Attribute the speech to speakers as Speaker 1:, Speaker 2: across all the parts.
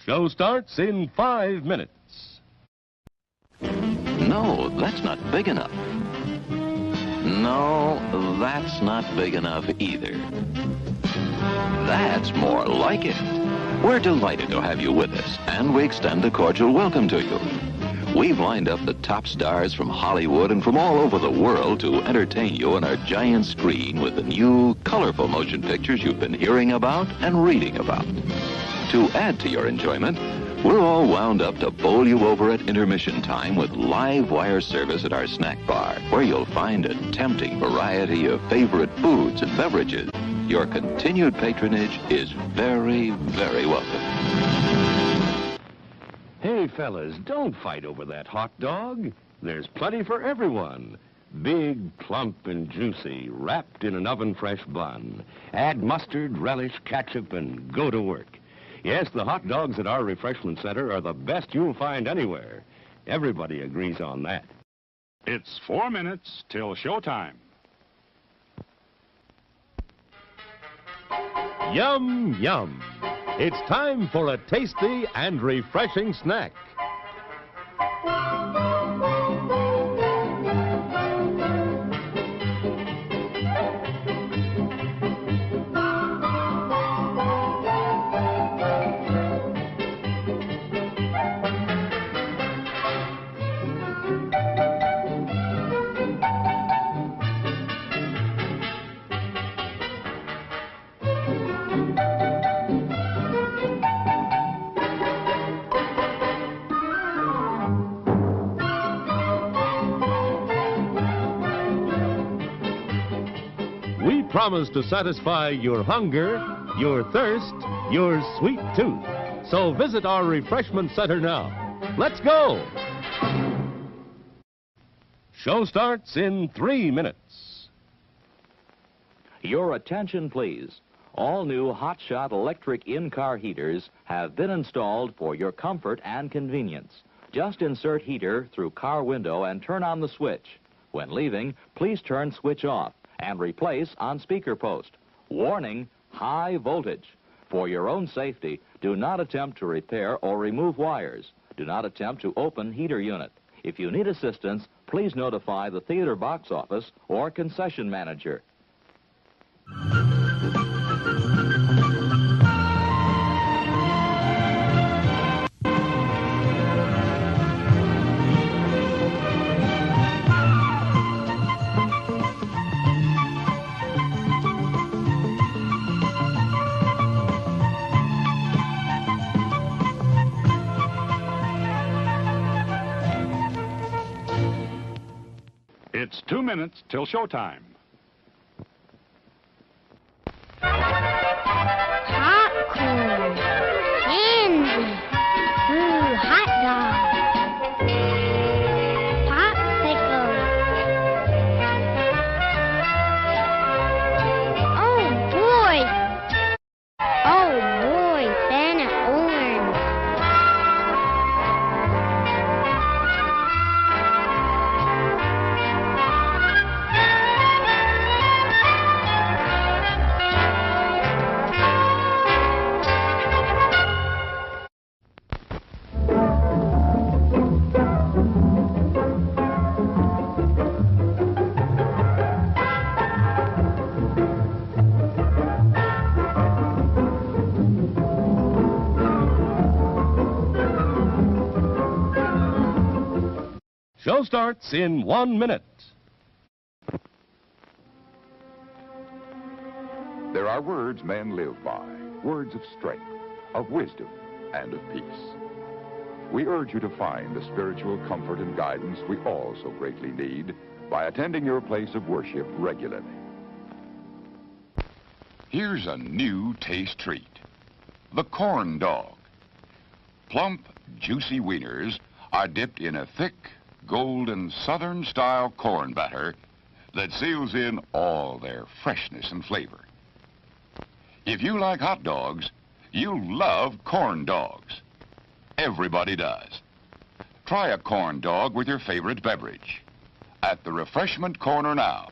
Speaker 1: Show starts in 5 minutes.
Speaker 2: No, that's not big enough. No, that's not big enough either. That's more like it. We're delighted to have you with us, and we extend a cordial welcome to you. We've lined up the top stars from Hollywood and from all over the world to entertain you on our giant screen with the new, colorful motion pictures you've been hearing about and reading about. To add to your enjoyment, we're all wound up to bowl you over at intermission time with live wire service at our snack bar, where you'll find a tempting variety of favorite foods and beverages. Your continued patronage is very, very welcome.
Speaker 1: Hey, fellas, don't fight over that hot dog. There's plenty for everyone. Big, plump, and juicy, wrapped in an oven-fresh bun. Add mustard, relish, ketchup, and go to work. Yes, the hot dogs at our refreshment center are the best you'll find anywhere. Everybody agrees on that.
Speaker 3: It's 4 minutes till showtime.
Speaker 1: Yum, yum. It's time for a tasty and refreshing snack. We promise to satisfy your hunger, your thirst, your sweet tooth. So visit our refreshment center now. Let's go! Show starts in 3 minutes.
Speaker 2: Your attention, please. All new hotshot electric in-car heaters have been installed for your comfort and convenience. Just insert heater through car window and turn on the switch. When leaving, please turn switch off and replace on speaker post. Warning, high voltage. For your own safety, do not attempt to repair or remove wires. Do not attempt to open heater unit. If you need assistance, please notify the theater box office or concession manager.
Speaker 3: It's 2 minutes till showtime.
Speaker 4: Popcorn, candy, ooh, hot dog, popsicle. Oh boy, banana orange.
Speaker 1: Show starts in 1 minute.
Speaker 5: There are words men live by, words of strength, of wisdom, and of peace. We urge you to find the spiritual comfort and guidance we all so greatly need by attending your place of worship regularly.
Speaker 6: Here's a new taste treat, the corn dog. Plump, juicy wieners are dipped in a thick, golden Southern-style corn batter that seals in all their freshness and flavor. If you like hot dogs, you'll love corn dogs. Everybody does. Try a corn dog with your favorite beverage. At the refreshment corner now.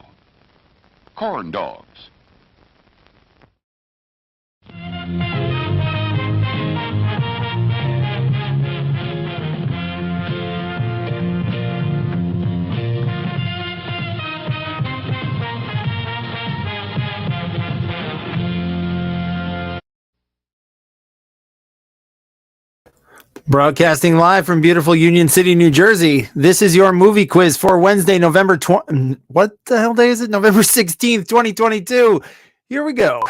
Speaker 6: Corn dogs.
Speaker 7: Broadcasting live from beautiful Union City, New Jersey. This is your movie quiz for Wednesday, November what the hell day is it? November 16th, 2022. Here we go.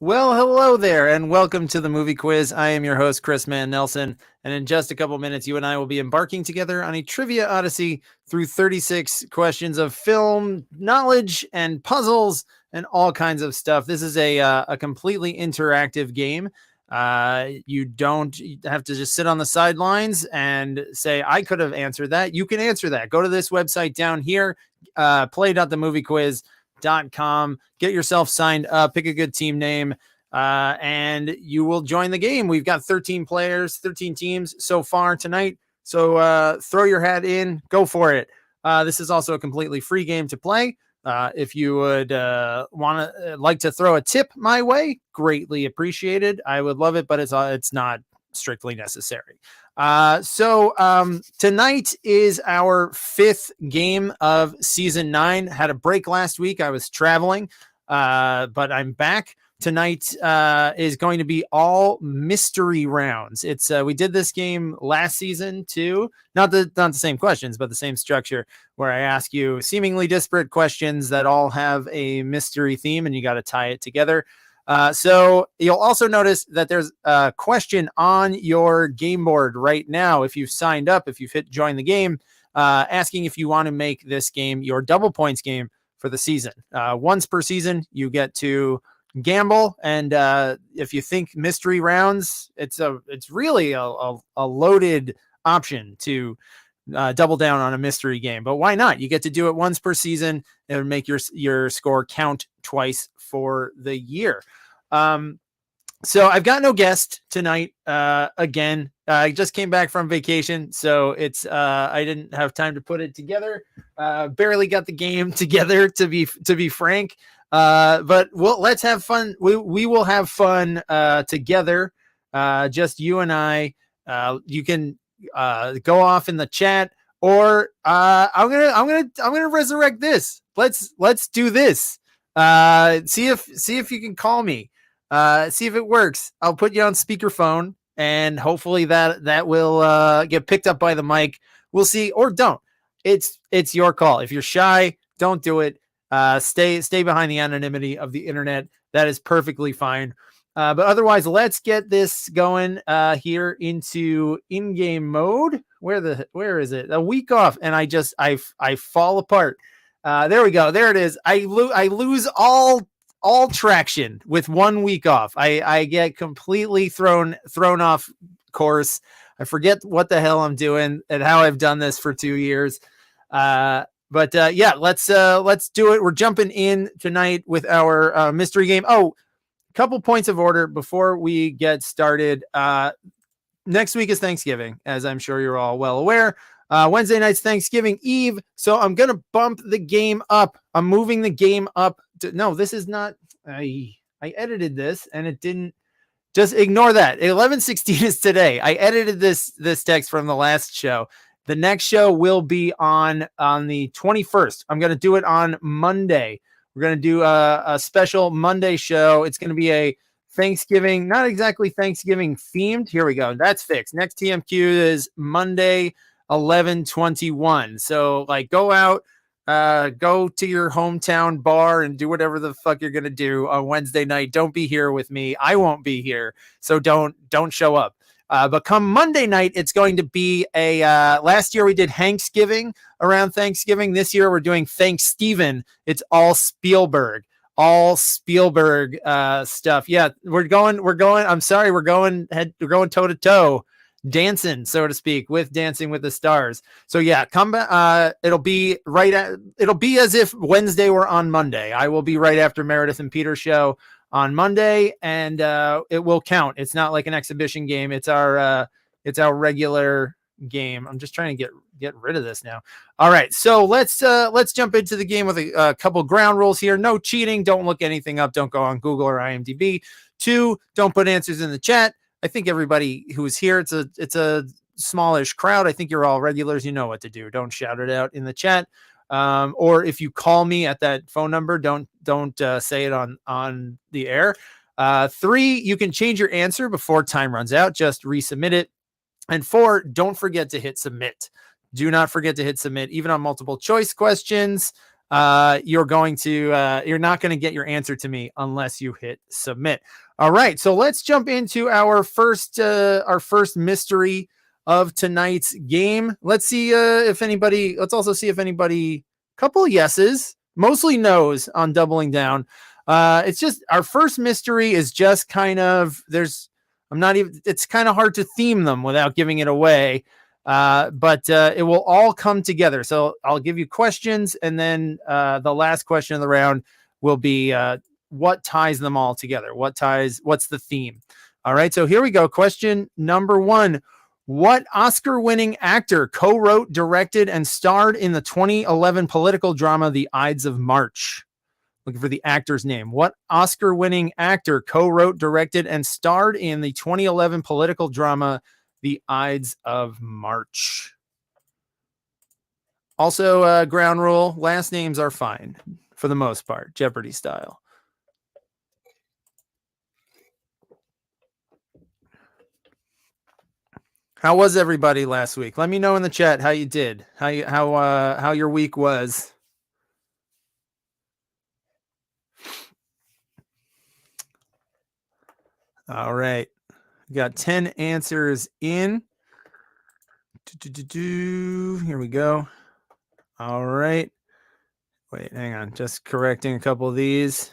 Speaker 7: Well, hello there, and welcome to the movie quiz. I am your host, Chris Mann Nelson, and in just a couple minutes, you and I will be embarking together on a trivia odyssey through 36 questions of film knowledge and puzzles and all kinds of stuff. This is a completely interactive game. You don't have to just sit on the sidelines and say, I could have answered that. You can answer that. Go to this website down here, play.themoviequiz.com. Get yourself signed up, pick a good team name, and you will join the game. We've got 13 players, 13 teams so far tonight. So throw your hat in, go for it. This is also a completely free game to play. If you would like to throw a tip my way, greatly appreciated. I would love it, but it's not strictly necessary. So tonight is our 5th game of season 9. Had a break last week. I was traveling, but I'm back. Tonight is going to be all mystery rounds. It's we did this game last season too. Not the same questions, but the same structure, where I ask you seemingly disparate questions that all have a mystery theme, and you got to tie it together. So you'll also notice that there's a question on your game board right now. If you've signed up, if you've hit join the game, asking if you want to make this game your double points game for the season. Once per season, you get to gamble. And if you think mystery rounds, it's really a loaded option to double down on a mystery game. But why not? You get to do it once per season and make your score count twice for the year. So I've got no guest tonight. Again, I just came back from vacation, so it's I didn't have time to put it together. Barely got the game together, to be frank. But let's have fun. We will have fun together. Just you and I. You can go off in the chat, or I'm gonna resurrect this. Let's do this. See if you can call me. See if it works. I'll put you on speakerphone, and hopefully that will get picked up by the mic. We'll see, or don't. It's your call. If you're shy, don't do it. Stay behind the anonymity of the internet. That is perfectly fine. But otherwise, let's get this going here into in-game mode. Where is it? A week off, and I fall apart. There we go. There it is. I lose all traction with 1 week off. I get completely thrown off course. I forget what the hell I'm doing and how I've done this for 2 years. But yeah, let's do it. We're jumping in tonight with our mystery game. Oh, couple points of order before we get started. Next week is Thanksgiving, as I'm sure you're all well aware. Wednesday night's Thanksgiving Eve, so I'm gonna bump the game up. I'm moving the game up. No, this is not. I edited this and it didn't. Just ignore that. 11/16 is today. I edited this text from the last show. The next show will be on the 21st. I'm gonna do it on Monday. We're going to do a special Monday show. It's going to be a Thanksgiving, not exactly Thanksgiving themed. Here we go. That's fixed. Next TMQ is Monday, 11/21. So like go out, go to your hometown bar and do whatever the fuck you're going to do on Wednesday night. Don't be here with me. I won't be here. So don't show up. But come Monday night, it's going to be last year we did Hanksgiving around Thanksgiving. This year we're doing Thanksgiving. It's all Spielberg stuff. Yeah, we're going, I'm sorry, we're going toe to toe, dancing, so to speak, with Dancing with the Stars. So yeah, come back. It'll be as if Wednesday were on Monday. I will be right after Meredith and Peter's show on Monday, and it will count. It's not like an exhibition game. It's our regular game. I'm just trying to get rid of this now. All right, so let's jump into the game with a couple ground rules here. No cheating. Don't look anything up. Don't go on Google or IMDb. 2, don't put answers in the chat. I think everybody who is here, it's a smallish crowd. I think you're all regulars. You know what to do. Don't shout it out in the chat. Or if you call me at that phone number, don't say it on the air. 3, you can change your answer before time runs out. Just resubmit it. And 4, don't forget to hit submit. Do not forget to hit submit. Even on multiple choice questions, you're not going to get your answer to me unless you hit submit. All right, so let's jump into our first mystery of tonight's game. Let's also see if anybody, couple yeses, mostly no's on doubling down. It's just our first mystery is just kind of, it's kind of hard to theme them without giving it away. But it will all come together. So I'll give you questions, and then the last question of the round will be what ties them all together? What's the theme? All right, so here we go. Question number 1. What Oscar-winning actor co-wrote, directed, and starred in the 2011 political drama The Ides of March? Looking for the actor's name. What Oscar-winning actor co-wrote, directed, and starred in the 2011 political drama The Ides of March? Also, ground rule, last names are fine for the most part, Jeopardy style. How was everybody last week? Let me know in the chat how you did, how your week was. All right. We got 10 answers in. Here we go. All right. Wait, hang on. Just correcting a couple of these.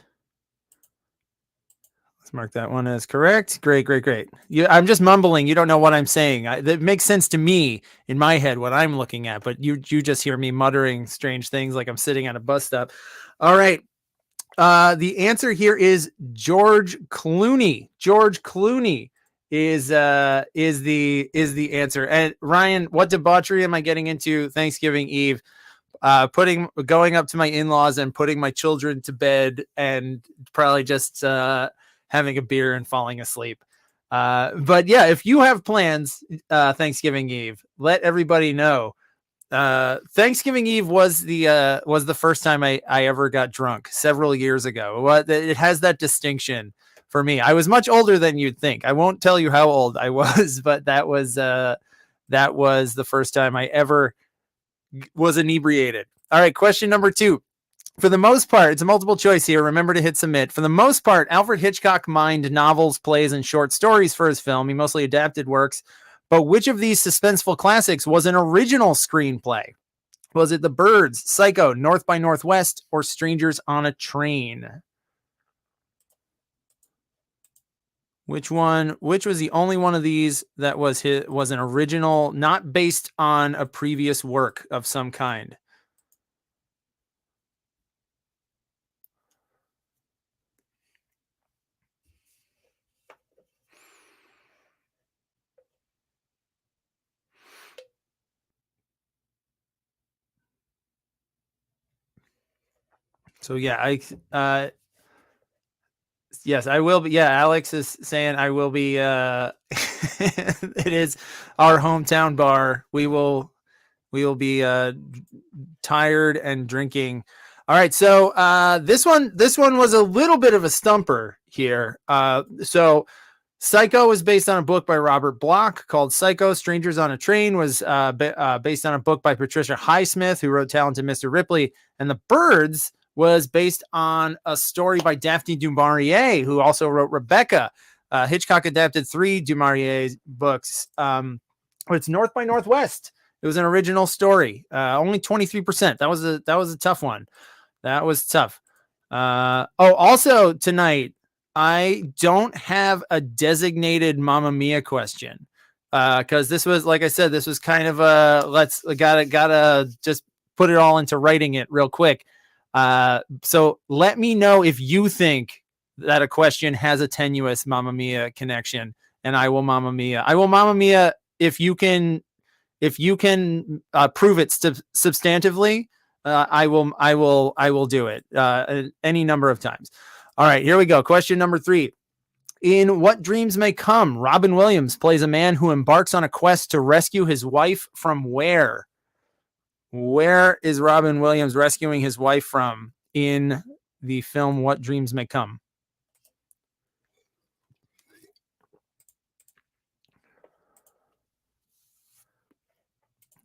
Speaker 7: Let's mark that one as correct. Great. I'm just mumbling. You don't know what I'm saying. That makes sense to me in my head what I'm looking at, but you just hear me muttering strange things like I'm sitting at a bus stop. All right. The answer here is George Clooney. George Clooney is the answer. And Ryan, what debauchery am I getting into Thanksgiving Eve? Going up to my in-laws and putting my children to bed and probably just having a beer and falling asleep. But yeah, if you have plans Thanksgiving Eve, let everybody know. Thanksgiving Eve was the first time I ever got drunk several years ago. It has that distinction for me. I was much older than you'd think. I won't tell you how old I was, but that was the first time I ever was inebriated. All right, question number 2. For the most part, it's a multiple choice here. Remember to hit submit. For the most part, Alfred Hitchcock mined novels, plays, and short stories for his film. He mostly adapted works. But which of these suspenseful classics was an original screenplay? Was it The Birds, Psycho, North by Northwest, or Strangers on a Train? Which was the only one of these that was an original, not based on a previous work of some kind? So yeah, yes, I will be. Yeah, Alex is saying I will be. It is our hometown bar. We will be tired and drinking. All right, so this one was a little bit of a stumper here. So Psycho was based on a book by Robert Bloch called Psycho. Strangers on a Train was based on a book by Patricia Highsmith, who wrote Talented Mr. Ripley, and The Birds was based on a story by Daphne du Maurier, who also wrote Rebecca. Hitchcock adapted 3 du Maurier books. It's North by Northwest. It was an original story. Only 23%. That was a tough one. That was tough. Also tonight, I don't have a designated Mamma Mia question. Because this was, like I said, this was kind of gotta just put it all into writing it real quick. So let me know if you think that a question has a tenuous Mamma Mia connection, and I will Mamma Mia. I will Mamma Mia if you can if you can prove it substantively, I will do it any number of times. All right, here we go. Question number 3. In What Dreams May Come, Robin Williams plays a man who embarks on a quest to rescue his wife from where? Where is Robin Williams rescuing his wife from in the film What Dreams May Come?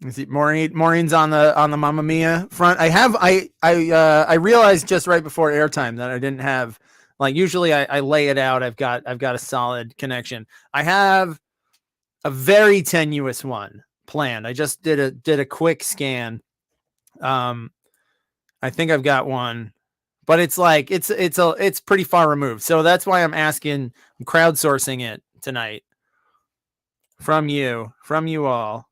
Speaker 7: Is it Maureen's on the Mamma Mia front? I realized just right before airtime that I didn't have, like, usually I lay it out. I've got a solid connection. I have a very tenuous one planned. I just did a quick scan. I think I've got one, but it's like it's pretty far removed. So that's why I'm crowdsourcing it tonight from you all.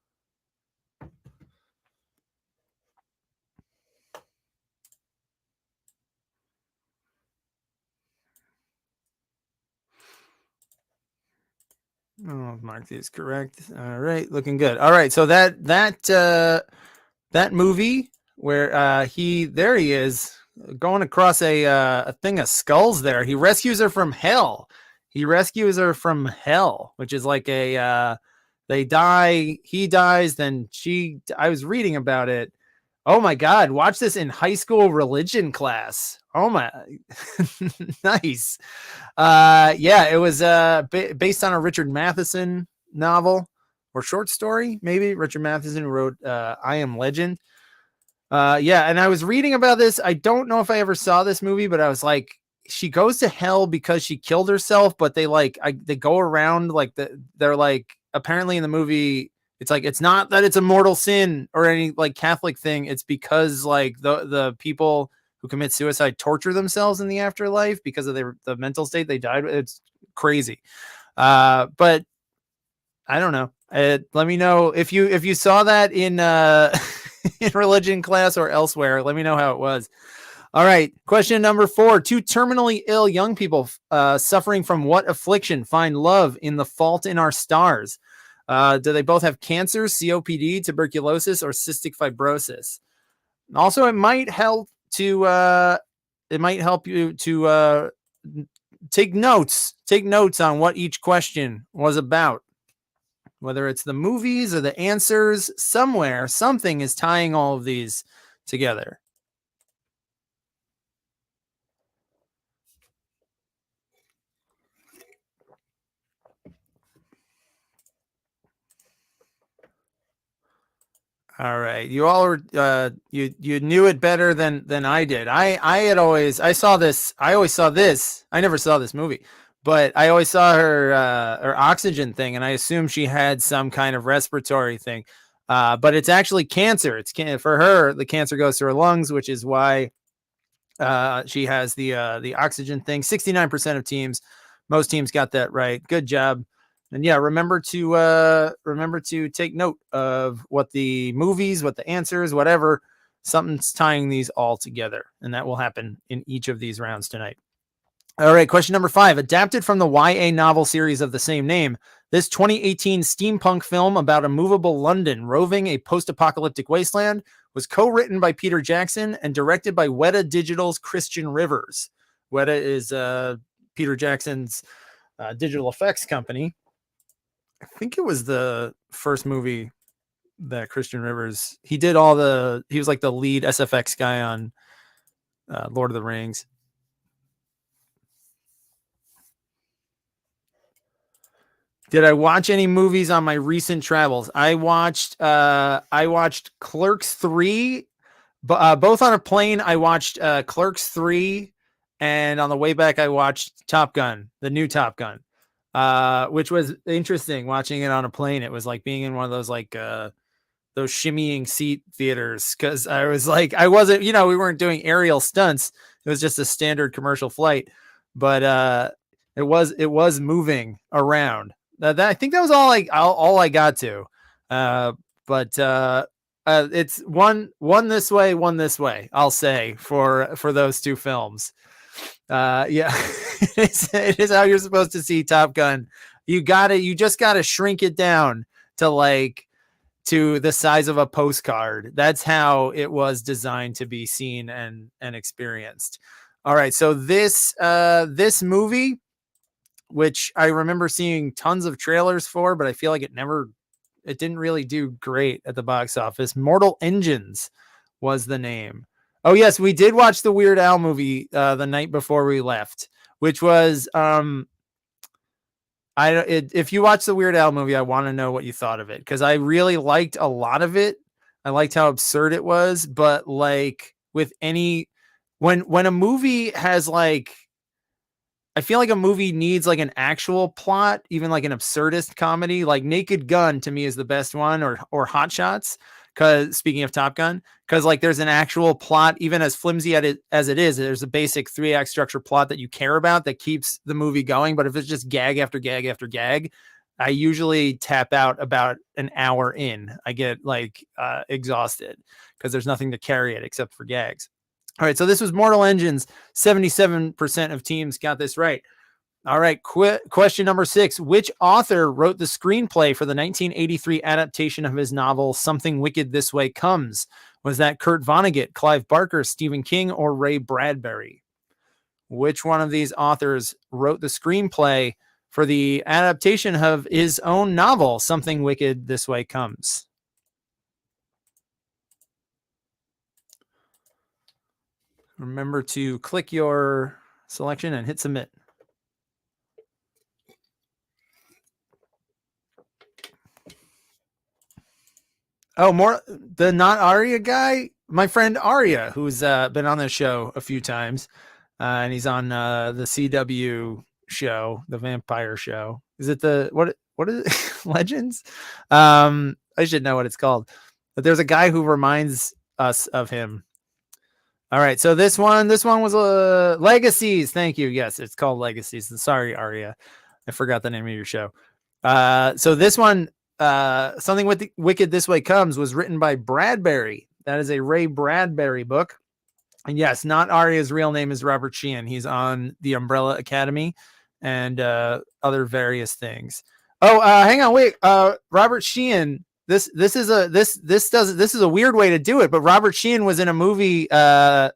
Speaker 7: Oh, mark is correct. All right, looking good. All right, so that movie where there he is going across a thing of skulls. There, he rescues her from hell. Which is like they die. He dies, then she. I was reading about it. Oh my God! Watch this in high school religion class. Oh my, nice. Yeah, it was based on a Richard Matheson novel or short story, maybe. Richard Matheson wrote I Am Legend. Yeah, and I was reading about this. I don't know if I ever saw this movie, but I was like, she goes to hell because she killed herself, but they go around like they're like, apparently in the movie, it's like, it's not that it's a mortal sin or any like Catholic thing. It's because like the people who commit suicide torture themselves in the afterlife because of the mental state they died with. It's crazy. But I don't know. Let me know if you saw that in in religion class or elsewhere. Let me know how it was. All right. Question number 4. 2 terminally ill young people suffering from what affliction find love in The Fault in Our Stars? Do they both have cancer, COPD, tuberculosis, or cystic fibrosis? Also, it might help you to take notes on what each question was about. Whether it's the movies or the answers, something is tying all of these together. All right. You all were, you knew it better than I did. I always saw this. I never saw this movie, but I always saw her oxygen thing, and I assumed she had some kind of respiratory thing. But it's actually cancer. For her, the cancer goes to her lungs, which is why she has the oxygen thing. 69% of teams, most teams got that right. Good job. And yeah, remember to take note of what the movies, what the answers, whatever, something's tying these all together. And that will happen in each of these rounds tonight. All right, question number 5. Adapted from the YA novel series of the same name, this 2018 steampunk film about a movable London roving a post-apocalyptic wasteland was co-written by Peter Jackson and directed by Weta Digital's Christian Rivers. Weta is Peter Jackson's digital effects company. I think it was the first movie that Christian Rivers, he was like the lead SFX guy on Lord of the Rings. Did I watch any movies on my recent travels? I watched Clerks 3, both on a plane. I watched Clerks 3, and on the way back I watched Top Gun, the new Top Gun. Which was interesting watching it on a plane. It was like being in one of those like those shimmying seat theaters, because I was like, I wasn't, we weren't doing aerial stunts. It was just a standard commercial flight, but it was moving around. I think that was all I got to. But it's one this way, one this way, I'll say, for those two films. Yeah, it is how you're supposed to see Top Gun. You just gotta shrink it down to like to the size of a postcard. That's how it was designed to be seen and experienced. All right, so this movie, which I remember seeing tons of trailers for, but I feel like it didn't really do great at the box office. Mortal Engines was the name. Oh yes, we did watch the Weird Al movie the night before we left, which was if you watch the Weird Al movie, I want to know what you thought of it, because I really liked a lot of it. I liked how absurd it was, but like with any when a movie has like, I feel like a movie needs like an actual plot, even like an absurdist comedy. Like Naked Gun to me is the best one, or Hot Shots. Because speaking of Top Gun, because like there's an actual plot, even as flimsy as it is, there's a basic 3-act structure plot that you care about that keeps the movie going. But if it's just gag after gag after gag, I usually tap out about an hour in. I get like exhausted because there's nothing to carry it except for gags. All right, so this was Mortal Engines. 77% of teams got this right. All right, question number 6. Which author wrote the screenplay for the 1983 adaptation of his novel Something Wicked This Way Comes? Was that Kurt Vonnegut, Clive Barker, Stephen King, or Ray Bradbury? Which one of these authors wrote the screenplay for the adaptation of his own novel Something Wicked This Way Comes? Remember to click your selection and hit submit. Oh, more the not Arya guy, my friend Arya, who's been on the show a few times, and he's on the CW show, the vampire show. Is it what is it? Legends? I should know what it's called, but there's a guy who reminds us of him. All right, so this one was Legacies. Thank you. Yes, it's called Legacies. Sorry, Arya, I forgot the name of your show. So this one, Something Wicked This Way Comes, was written by Bradbury. That is a Ray Bradbury book. And yes, not Arya's real name is Robert Sheehan. He's on the Umbrella Academy and other various things. Oh, hang on, wait. Robert Sheehan. This is a weird way to do it, but Robert Sheehan was in a movie when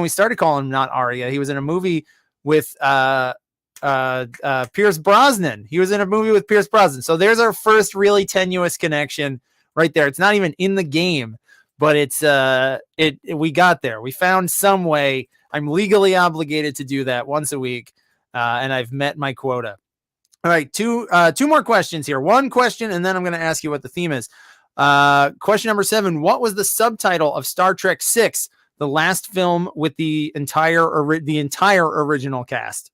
Speaker 7: we started calling him not Arya. He was in a movie with Pierce Brosnan. He was in a movie with Pierce Brosnan. So there's our first really tenuous connection right there. It's not even in the game, but it's we got there. We found some way. I'm legally obligated to do that once a week, and I've met my quota. All right, two more questions here. One question, and then I'm going to ask you what the theme is. Question number 7. What was the subtitle of Star Trek VI, the last film with the entire original cast?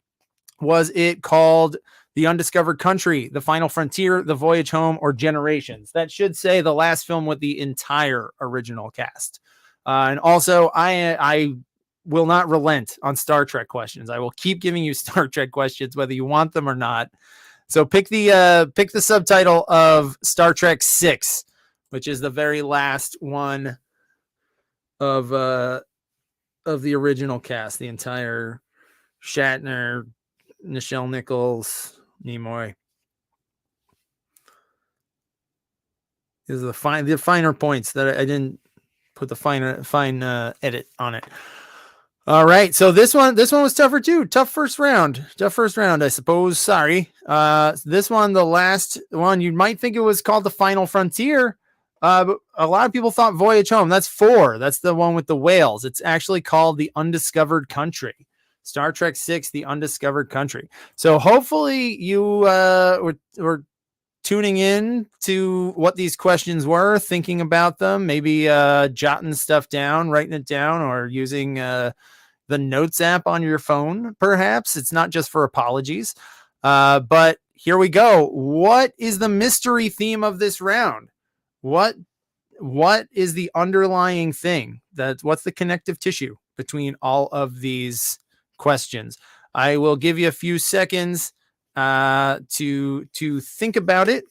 Speaker 7: Was it called The Undiscovered Country, The Final Frontier, The Voyage Home, or Generations? That should say the last film with the entire original cast. And also, I will not relent on Star Trek questions. I will keep giving you Star Trek questions, whether you want them or not. So pick the subtitle of Star Trek VI, which is the very last one of the original cast, the entire Shatner, Nichelle Nichols, Nimoy. These are the finer points that I didn't put the fine edit on it. All right, so this one was tougher too. Tough first round, I suppose. Sorry. This one, the last one, you might think it was called The Final Frontier, but a lot of people thought Voyage Home. That's 4. That's the one with the whales. It's actually called The Undiscovered Country. Star Trek VI, The Undiscovered Country. So hopefully you were tuning in to what these questions were, thinking about them, maybe jotting stuff down, writing it down, or using the Notes app on your phone, perhaps. It's not just for apologies. But here we go. What is the mystery theme of this round? What is the underlying thing? What's the connective tissue between all of these questions? I will give you a few seconds to think about it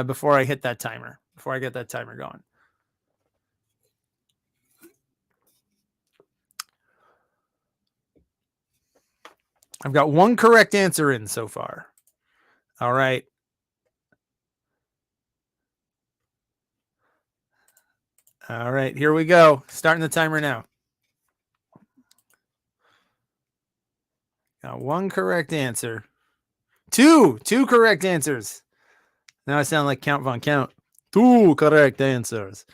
Speaker 7: before I hit that timer, before I get that timer going. I've got one correct answer in so far. All right. All right, here we go. Starting the timer now. Got one correct answer. Two correct answers. Now I sound like Count Von Count. Two correct answers.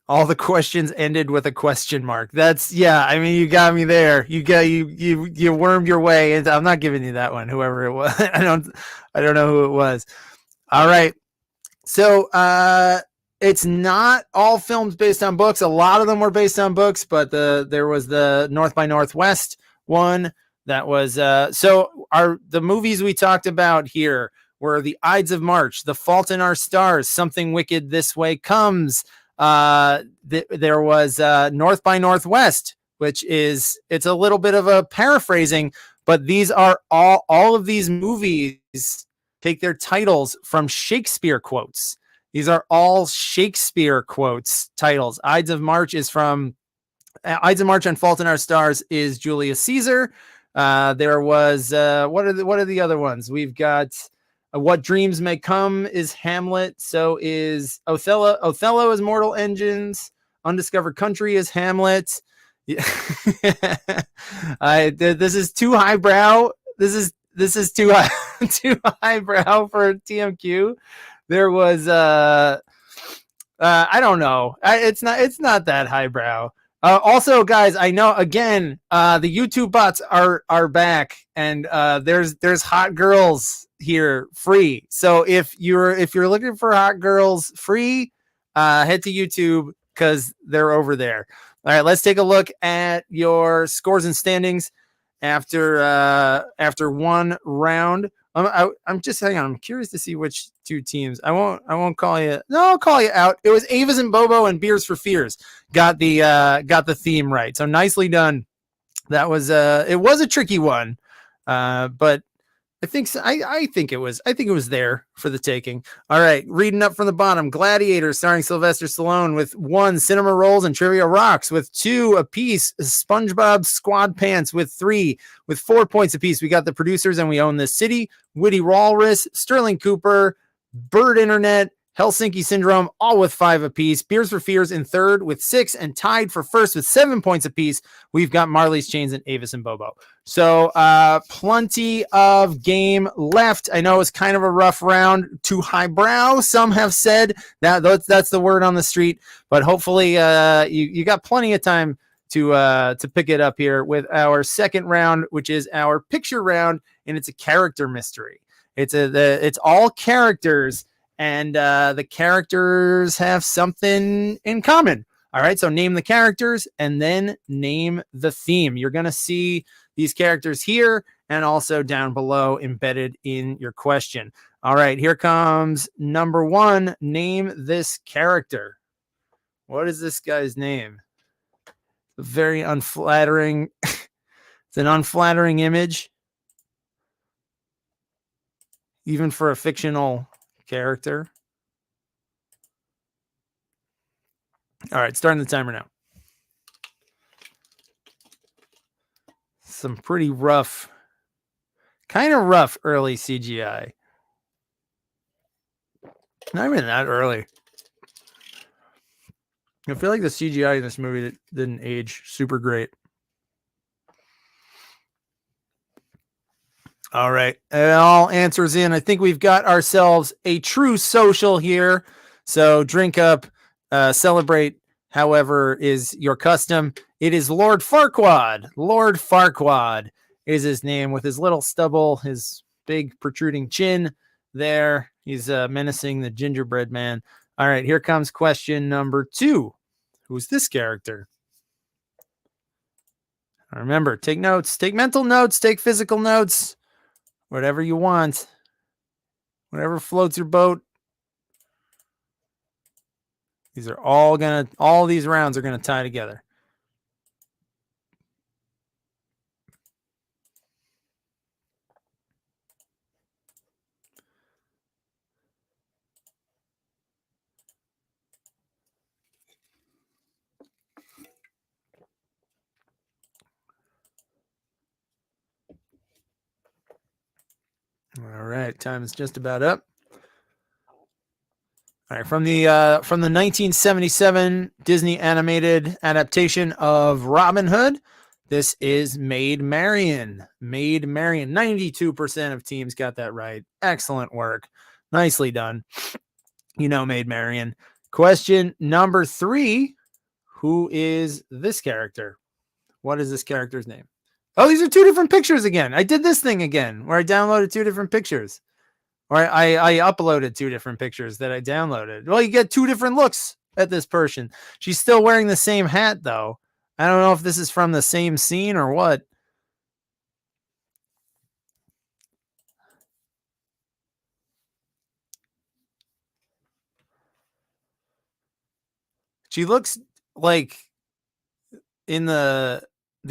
Speaker 7: All the questions ended with a question mark. That's I mean, you got me there. You wormed your way into. I'm not giving you that one. Whoever it was, I don't know who it was. All right. So it's not all films based on books. A lot of them were based on books, but there was the North by Northwest one that was the movies we talked about here were The Ides of March, The Fault in Our Stars, Something Wicked This Way Comes. There was North by Northwest, which it's a little bit of a paraphrasing, but these are all of these movies take their titles from Shakespeare quotes. These are all Shakespeare quotes titles. Ides of March and Fault in Our Stars is Julius Caesar. There was what are the other ones? We've got What Dreams May Come is Hamlet. So is Othello. Othello is Mortal Engines. Undiscovered Country is Hamlet. Yeah. This is too highbrow. This is too highbrow for TMQ. There was I don't know. It's not that highbrow. Also, guys, I know again the YouTube bots are back, and there's hot girls here free. So if you're looking for hot girls free, head to YouTube because they're over there. All right, let's take a look at your scores and standings after one round. I'm just hang on. I'm curious to see which two teams. I won't call you. No, I'll call you out. It was Avis and Bobo and Beers for Fears got the theme right. So nicely done. That was it was a tricky one, but I think so. I think it was there for the taking. All right, reading up from the bottom. Gladiator, starring Sylvester Stallone, with 1. Cinema Rolls and Trivia Rocks with 2 apiece. SpongeBob Squad Pants with 3, with 4 points apiece. We got The Producers and We Own This City. Witty Walrus, Sterling Cooper, Bird Internet, Helsinki Syndrome, all with 5 apiece. Beers for Fears in third with 6, and tied for first with 7 points apiece. We've got Marley's Chains and Avis and Bobo. So plenty of game left. I know it's kind of a rough round. Too highbrow, some have said. That's the word on the street. But hopefully you got plenty of time to pick it up here with our second round, which is our picture round, and it's a character mystery. It's all characters. And the characters have something in common. All right, so name the characters and then name the theme. You're going to see these characters here and also down below embedded in your question. All right, here comes number 1. Name this character. What is this guy's name? Very unflattering. It's an unflattering image, even for a fictional character. All right, starting the timer now. Some pretty rough, kind of rough early CGI. Not even that early. I feel like the CGI in this movie didn't age super great. All right, all answers in. I think we've got ourselves a true social here. So drink up, celebrate however is your custom. It is Lord Farquaad. Lord Farquaad is his name, with his little stubble, his big protruding chin there. He's menacing the gingerbread man. All right, here comes question number 2. Who's this character? Remember, take notes, take mental notes, take physical notes, whatever you want, whatever floats your boat. All these rounds are gonna tie together. All right, time is just about up. All right, from the 1977 Disney animated adaptation of Robin Hood, this is Maid Marian. Maid Marian. 92% of teams got that right. Excellent work. Nicely done. You know Maid Marian. Question number 3. Who is this character? What is this character's name? Oh, these are 2 different pictures again. I did this thing again where I downloaded 2 different pictures. Or I uploaded 2 different pictures that I downloaded. Well, you get 2 different looks at this person. She's still wearing the same hat, though. I don't know if this is from the same scene or what. She looks like in the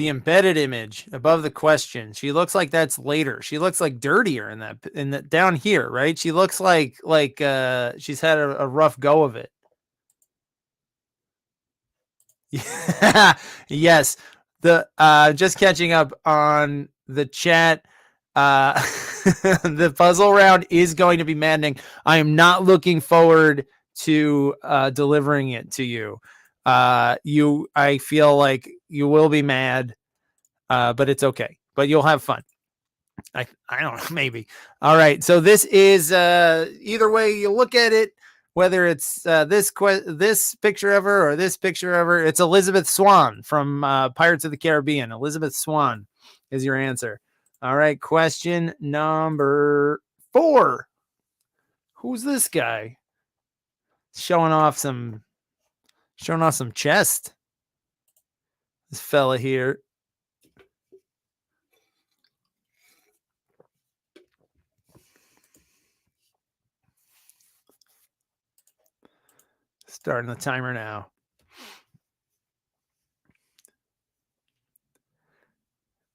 Speaker 7: embedded image above the question. She looks like that's later. She looks like dirtier in that down here, right? She looks like she's had a rough go of it. Yes. The just catching up on the chat. The puzzle round is going to be maddening. I am not looking forward to delivering it to you. I feel like you will be mad, but it's okay. But you'll have fun. I don't know, maybe. All right. So this is either way you look at it, whether it's this picture of her or this picture of her, it's Elizabeth Swann from Pirates of the Caribbean. Elizabeth Swann is your answer. All right. Question number 4. Who's this guy? Showing off some chest. This fella here. Starting the timer now.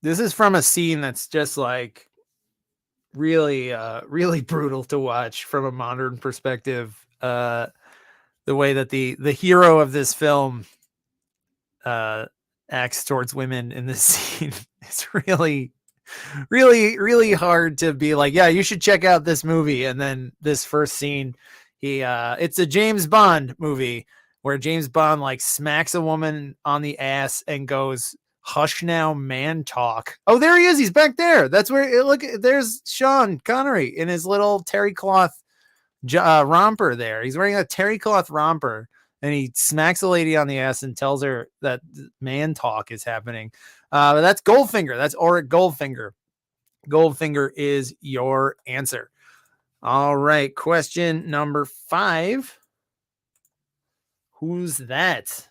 Speaker 7: This is from a scene that's just like really, really brutal to watch from a modern perspective. The way that the hero of this film acts towards women in this scene is really, really, really hard to be like, yeah, you should check out this movie. And then this first scene, it's a James Bond movie where James Bond like smacks a woman on the ass and goes, "Hush now, man talk." Oh, there he is. He's back there. That's where look. There's Sean Connery in his little terry cloth romper. There, he's wearing a terry cloth romper, and he smacks a lady on the ass and tells her that man talk is happening. But that's Goldfinger. That's Auric Goldfinger. Goldfinger is your answer. All right. Question number 5. Who's that?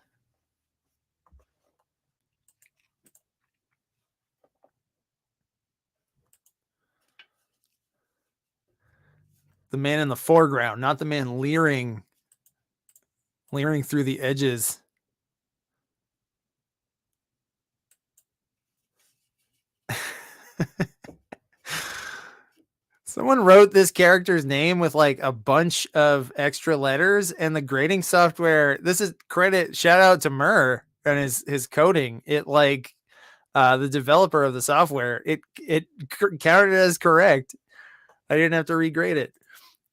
Speaker 7: The man in the foreground, not the man leering through the edges. Someone wrote this character's name with like a bunch of extra letters, and the grading software, this is shout out to Murr and his coding. It like the developer of the software, it counted as correct. I didn't have to regrade it.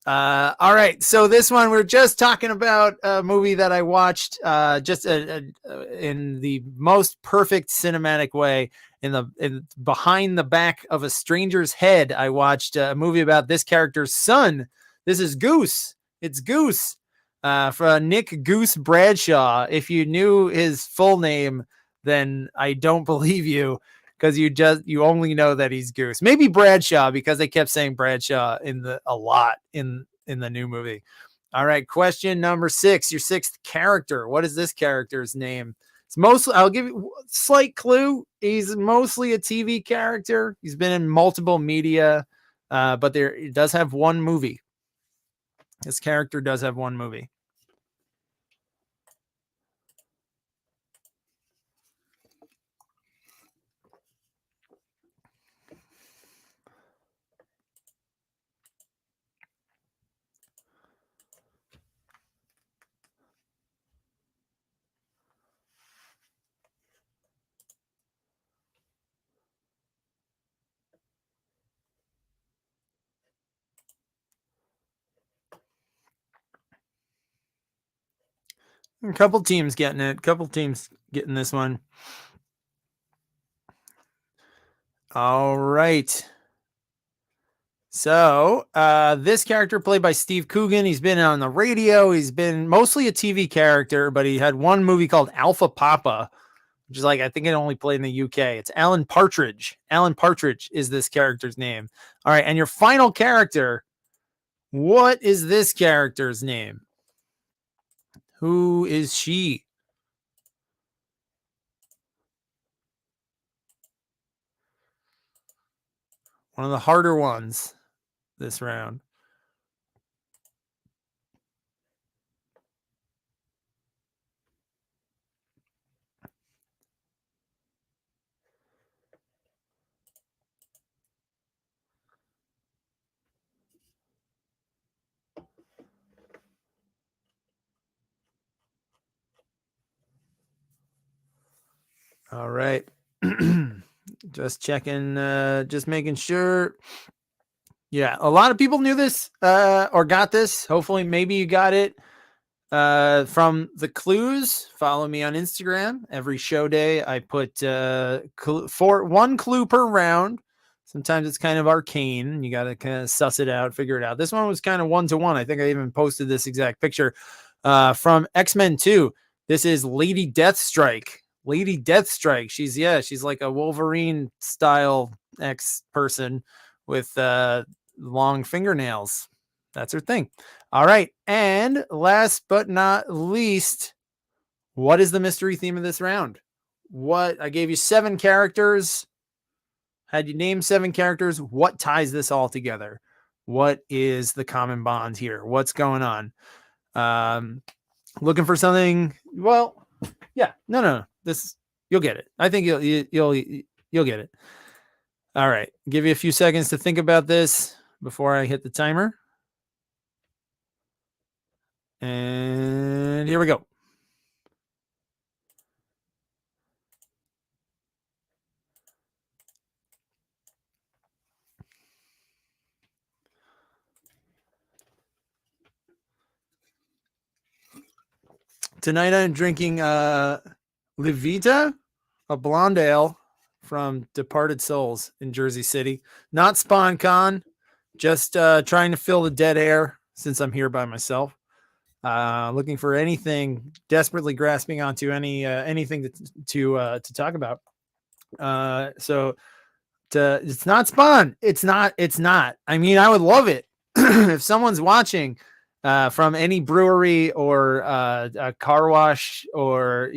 Speaker 7: All right. So this one, we're just talking about a movie that I watched just in the most perfect cinematic way. In behind the back of a stranger's head, I watched a movie about this character's son. This is Goose. It's Goose for Nick Goose Bradshaw. If you knew his full name, then I don't believe you, because you only know that he's Goose. Maybe Bradshaw, because they kept saying Bradshaw a lot in the new movie. All right, question number 6. Your 6th character. What is this character's name? It's mostly, I'll give you a slight clue. He's mostly a TV character. He's been in multiple media, but he does have one movie. This character does have one movie. A couple teams getting it. Couple teams getting this one. All right. So this character played by Steve Coogan. He's been on the radio. He's been mostly a TV character, but he had one movie called Alpha Papa, which is like, I think it only played in the UK. It's Alan Partridge. Alan Partridge is this character's name. All right. And your final character, what is this character's name? Who is she? One of the harder ones this round. All right. Just checking, just making sure. Yeah, a lot of people knew this or got this. Hopefully, maybe you got it from the clues. Follow me on Instagram. Every show day, I put one clue per round. Sometimes it's kind of arcane. You got to kind of suss it out, figure it out. This one was kind of 1-to-1. I think I even posted this exact picture from X-Men 2. This is Lady Deathstrike. Lady Deathstrike. She's like a Wolverine style X person with long fingernails. That's her thing. All right. And last but not least, what is the mystery theme of this round? What I gave you 7 characters. Had you name 7 characters? What ties this all together? What is the common bond here? What's going on? Looking for something. Well, yeah, no. This you'll get it. I think you'll get it. All right. Give you a few seconds to think about this before I hit the timer. And here we go. Tonight I'm drinking Levita, a blonde ale from Departed Souls in Jersey City. Not SpawnCon, just trying to fill the dead air since I'm here by myself. Looking for anything, desperately grasping onto anything to talk about. So it's not Spawn. It's not. I mean, I would love it if someone's watching from any brewery or a car wash or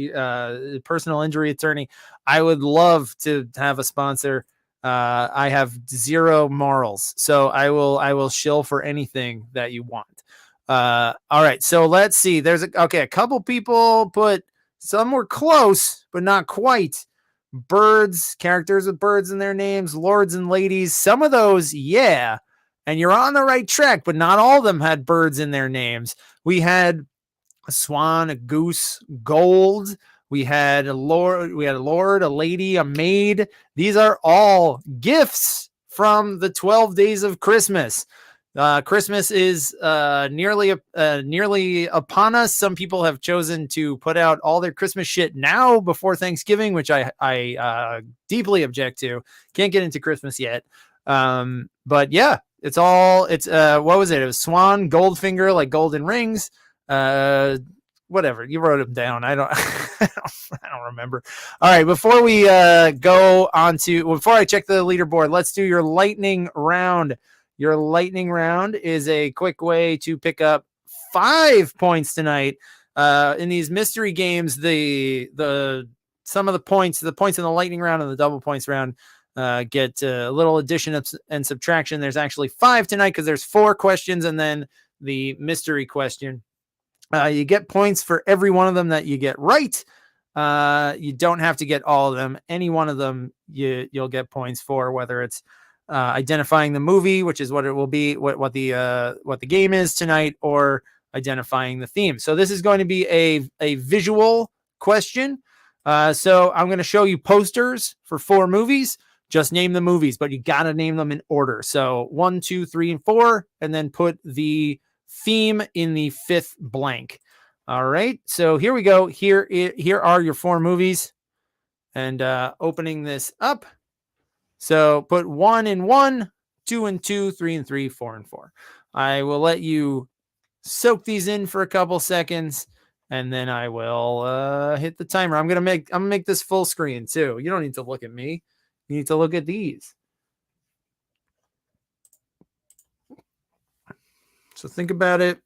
Speaker 7: personal injury attorney. I would love to have a sponsor. I have zero morals, so I will shill for anything that you want. All right, so let's see. There's a couple people put, some were close, but not quite. Birds, characters with birds in their names, lords and ladies. Some of those, yeah. And you're on the right track, but not all of them had birds in their names. We had a swan, a goose, gold. We had a lord, a lady, a maid. These are all gifts from the 12 days of Christmas. Christmas is nearly upon us. Some people have chosen to put out all their Christmas shit now before Thanksgiving, which I deeply object to. Can't get into Christmas yet. But yeah, it's what was it? It was swan, Goldfinger, like golden rings. Whatever, you wrote them down. I don't remember. All right, before we before I check the leaderboard, let's do your lightning round. Your lightning round is a quick way to pick up 5 points tonight. In these mystery games, some of the points in the lightning round and the double points round get a little addition and subtraction. There's actually 5 tonight because there's 4 questions and then the mystery question. You get points for every one of them that you get right. You don't have to get all of them. Any one of them you'll get points for, whether it's identifying the movie, which is what it will be, what the game is tonight, or identifying the theme. So this is going to be a visual question. So I'm going to show you posters for 4 movies. Just name the movies, but you got to name them in order. So 1, 2, 3, and 4, and then put the theme in the 5th blank. All right. So here we go. Here are your 4 movies. And opening this up. So put 1 and 1, 2 and 2, 3 and 3, 4 and 4. I will let you soak these in for a couple seconds, and then I will hit the timer. I'm gonna make this full screen too. You don't need to look at me. You need to look at these. So think about it.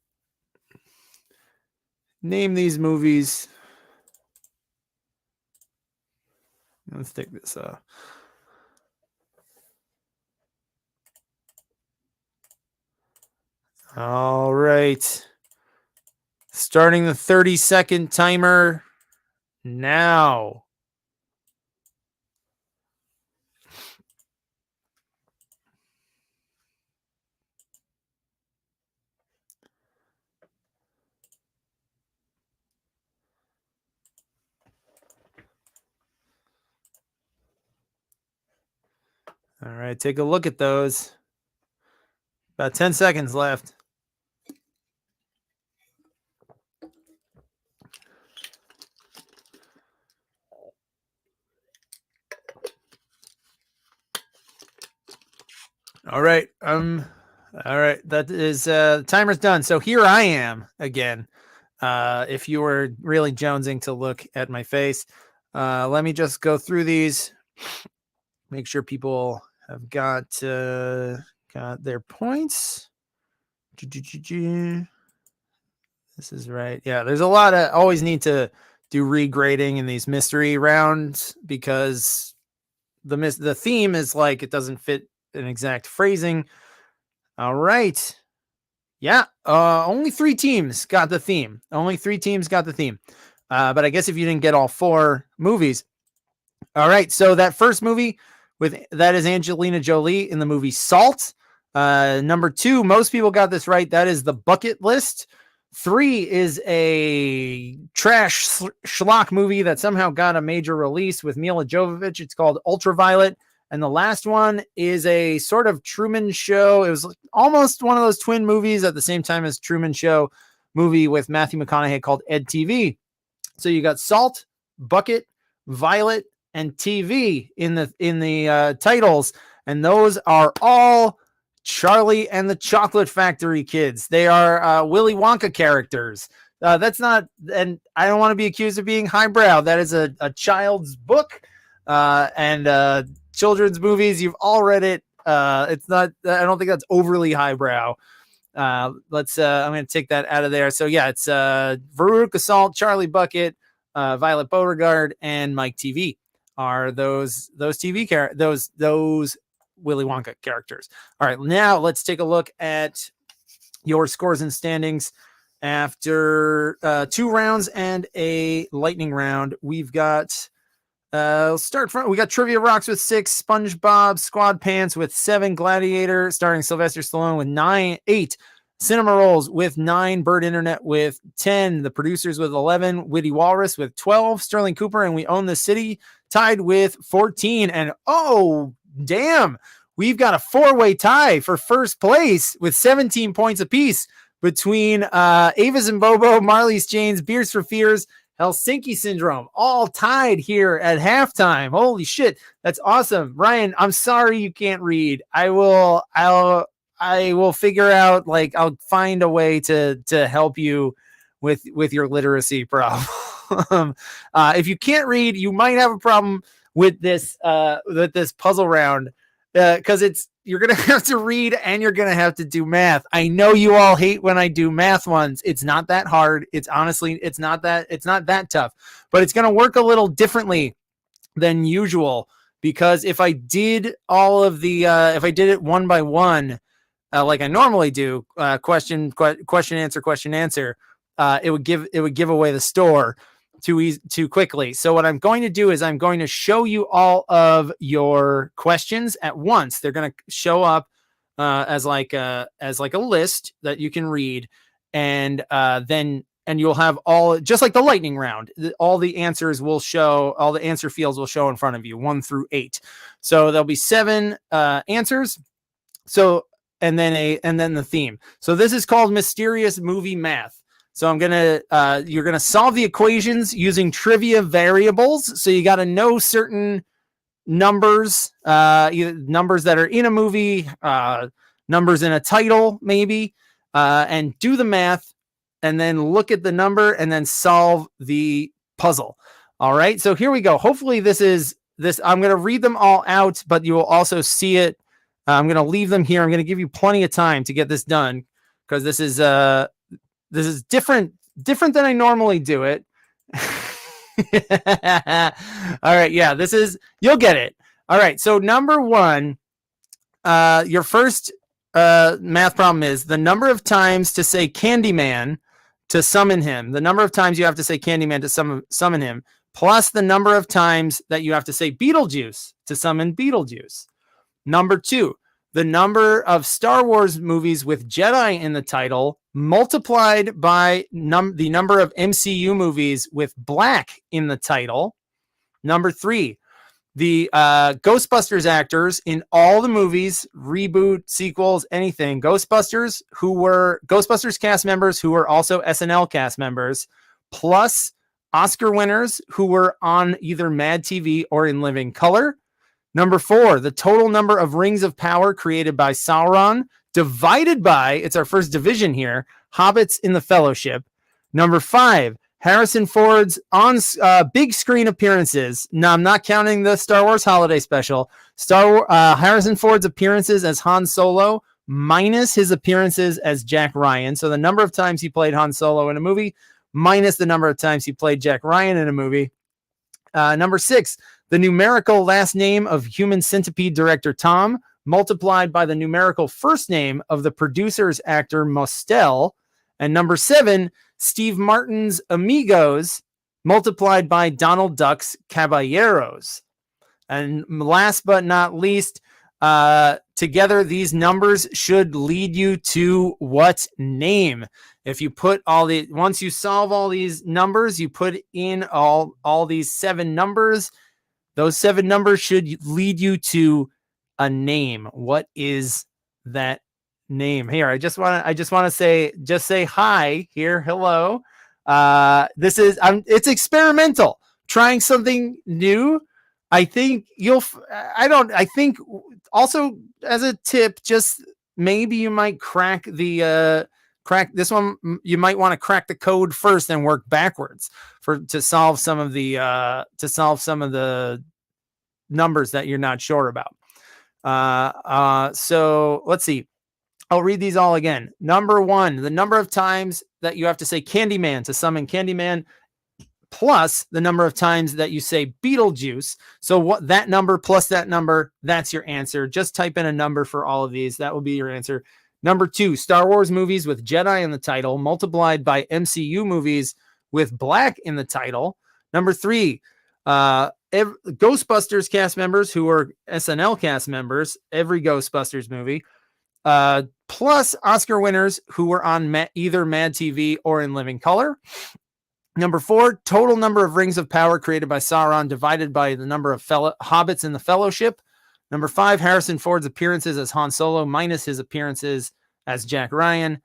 Speaker 7: Name these movies. Let's take this. All right. Starting the 30-second timer now. All right, take a look at those. About 10 seconds left. All right. All right. That is timer's done. So here I am again. If you were really jonesing to look at my face, let me just go through these. Make sure people have got their points. This is right. Yeah, there's a lot of always need to do regrading in these mystery rounds because the theme is like it doesn't fit an exact phrasing. All right. Yeah, only 3 teams got the theme. Only 3 teams got the theme. But I guess if you didn't get all 4 movies. All right, so that first movie that is Angelina Jolie in the movie Salt. Number 2, most people got this right. That is The Bucket List. 3 is a trash schlock movie that somehow got a major release with Mila Jovovich. It's called Ultraviolet. And the last one is a sort of Truman Show. It was almost one of those twin movies at the same time as Truman Show movie with Matthew McConaughey called Ed TV. So you got Salt, Bucket, Violet, and TV in the titles, and those are all Charlie and the Chocolate Factory kids. They are Willy Wonka characters. That's not, and I don't want to be accused of being highbrow. That is a child's book, and children's movies. You've all read it. It's not. I don't think that's overly highbrow. I'm going to take that out of there. So yeah, it's Veruca Salt, Charlie Bucket, Violet Beauregard, and Mike TV are those TV those Willy Wonka characters. All right, now let's take a look at your scores and standings after 2 rounds and a lightning round. We've got we got Trivia Rocks with 6, SpongeBob Squad Pants with 7, Gladiator starring Sylvester Stallone with 8, Cinema Rolls with 9, Bird Internet with 10, The Producers with 11, Witty Walrus with 12, Sterling Cooper and We Own the City tied with 14. And oh, damn, we've got a 4-way tie for first place with 17 points apiece between Avis and Bobo, Marley's Chains, Beers for Fears, Helsinki Syndrome, all tied here at halftime. Holy shit, that's awesome. Ryan, I'm sorry you can't read. I will figure out, like, I'll find a way to help you with your literacy problem. If you can't read, you might have a problem with this puzzle round because you're gonna have to read and you're gonna have to do math. I know you all hate when I do math ones. It's not that hard. It's not that tough, but it's gonna work a little differently than usual because if I did if I did it one by one, like I normally do, question answer, it would give away the store too quickly. So what I'm going to do is I'm going to show you all of your questions at once. They're going to show up as like a list that you can read, and you'll have all, just like the lightning round, all the answers will show, all the answer fields will show in front of you, 1 through 8. So there'll be 7 answers. So and then the theme. So this is called Mysterious Movie Math. So you're gonna solve the equations using trivia variables. So you got to know certain numbers, either numbers that are in a movie, numbers in a title, maybe, and do the math, and then look at the number and then solve the puzzle. All right. So here we go. Hopefully this. I'm going to read them all out, but you will also see it. I'm going to leave them here. I'm going to give you plenty of time to get this done because this is different than I normally do it. All right, yeah, you'll get it. All right, so number one, your first math problem is the number of times to say Candyman to summon him. The number of times you have to say Candyman to summon him, plus the number of times that you have to say Beetlejuice to summon Beetlejuice. Number two, the number of Star Wars movies with Jedi in the title multiplied by the number of MCU movies with black in the title. Number three, the Ghostbusters actors in all the movies, reboot, sequels, anything. Ghostbusters cast members who were also SNL cast members, plus Oscar winners who were on either Mad TV or In Living Color. Number four, the total number of rings of power created by Sauron divided by, it's our first division here, hobbits in the Fellowship. Number five, Harrison Ford's on big screen appearances. Now, I'm not counting the Star Wars holiday special. Harrison Ford's appearances as Han Solo minus his appearances as Jack Ryan. So the number of times he played Han Solo in a movie minus the number of times he played Jack Ryan in a movie. Number six, the numerical last name of Human Centipede director Tom multiplied by the numerical first name of the producer's actor Mostel. And number seven, Steve Martin's Amigos multiplied by Donald Duck's Caballeros. And last but not least, together these numbers should lead you to what name? If you put once you solve all these numbers, you put in all these seven numbers. Those seven numbers should lead you to a name. What is that name? Here, I just want to say hi here. Hello. It's experimental, trying something new. I think also as a tip, just maybe you might crack this one. You might want to crack the code first and work backwards to solve some of the numbers that you're not sure about. So let's see. I'll read these all again. Number one, the number of times that you have to say Candyman to summon Candyman, plus the number of times that you say Beetlejuice. So what that number plus that number, that's your answer. Just type in a number for all of these. That will be your answer. Number two, Star Wars movies with Jedi in the title multiplied by MCU movies with black in the title. Number three, Ghostbusters cast members who are SNL cast members, every Ghostbusters movie, plus Oscar winners who were on either Mad TV or In Living Color. Number four, total number of rings of power created by Sauron divided by the number of hobbits in the Fellowship. Number five, Harrison Ford's appearances as Han Solo minus his appearances as Jack Ryan.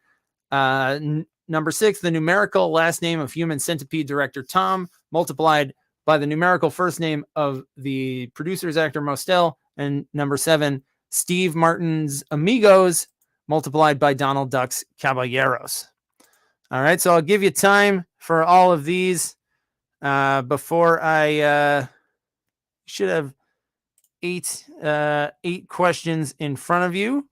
Speaker 7: Number six, the numerical last name of Human Centipede director Tom multiplied by the numerical first name of the producer's actor Mostel. And number seven, Steve Martin's Amigos multiplied by Donald Duck's Caballeros. All right, so I'll give you time for all of these before I should have eight questions in front of you.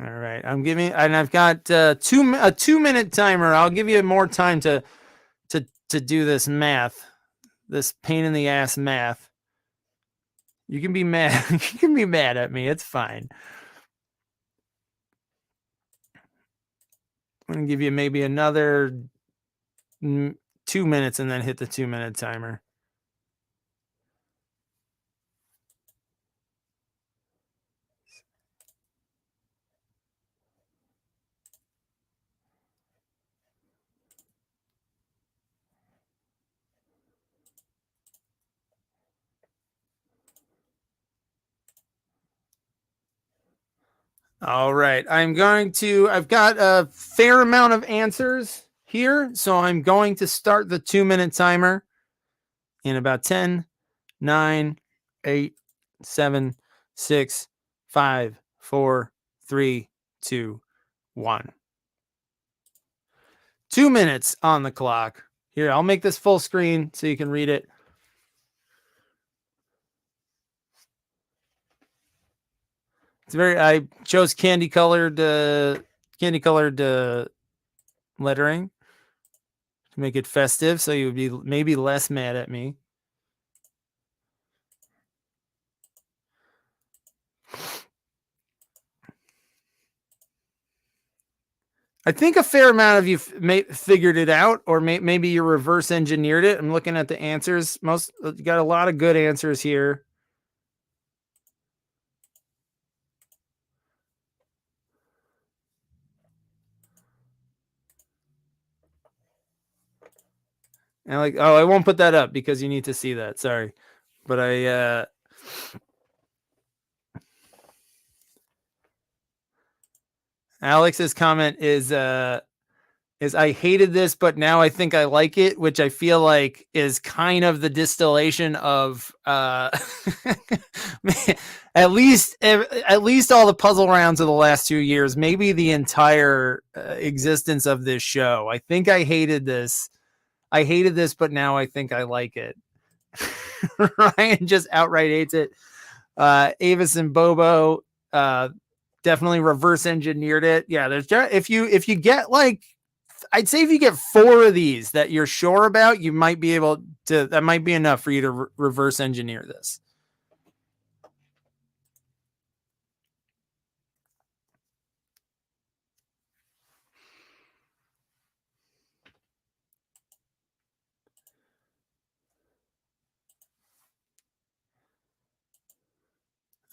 Speaker 7: All right, I've got a 2-minute timer. I'll give you more time to do this math, this pain in the ass math. You can be mad. You can be mad at me. It's fine. I'm going to give you maybe another 2 minutes and then hit the 2-minute timer. All right. I've got a fair amount of answers here. So I'm going to start the 2-minute timer in about 10, 9, 8, 7, 6, 5, 4, 3, 2, 1. 2 minutes on the clock. Here, I'll make this full screen so you can read it. I chose candy colored lettering to make it festive, so you would be maybe less mad at me. I think a fair amount of you figured it out, or maybe you reverse engineered it. I'm looking at the answers. You got a lot of good answers here. And I won't put that up because you need to see that. Sorry, but Alex's comment is I hated this, but now I think I like it, which I feel like is kind of the distillation of at least all the puzzle rounds of the last 2 years, maybe the entire existence of this show. I think I hated this. But now I think I like it. Ryan just outright hates it. Avis and Bobo definitely reverse engineered it. Yeah, there's if you get I'd say if you get 4 of these that you're sure about, you might be able to. That might be enough for you to reverse engineer this.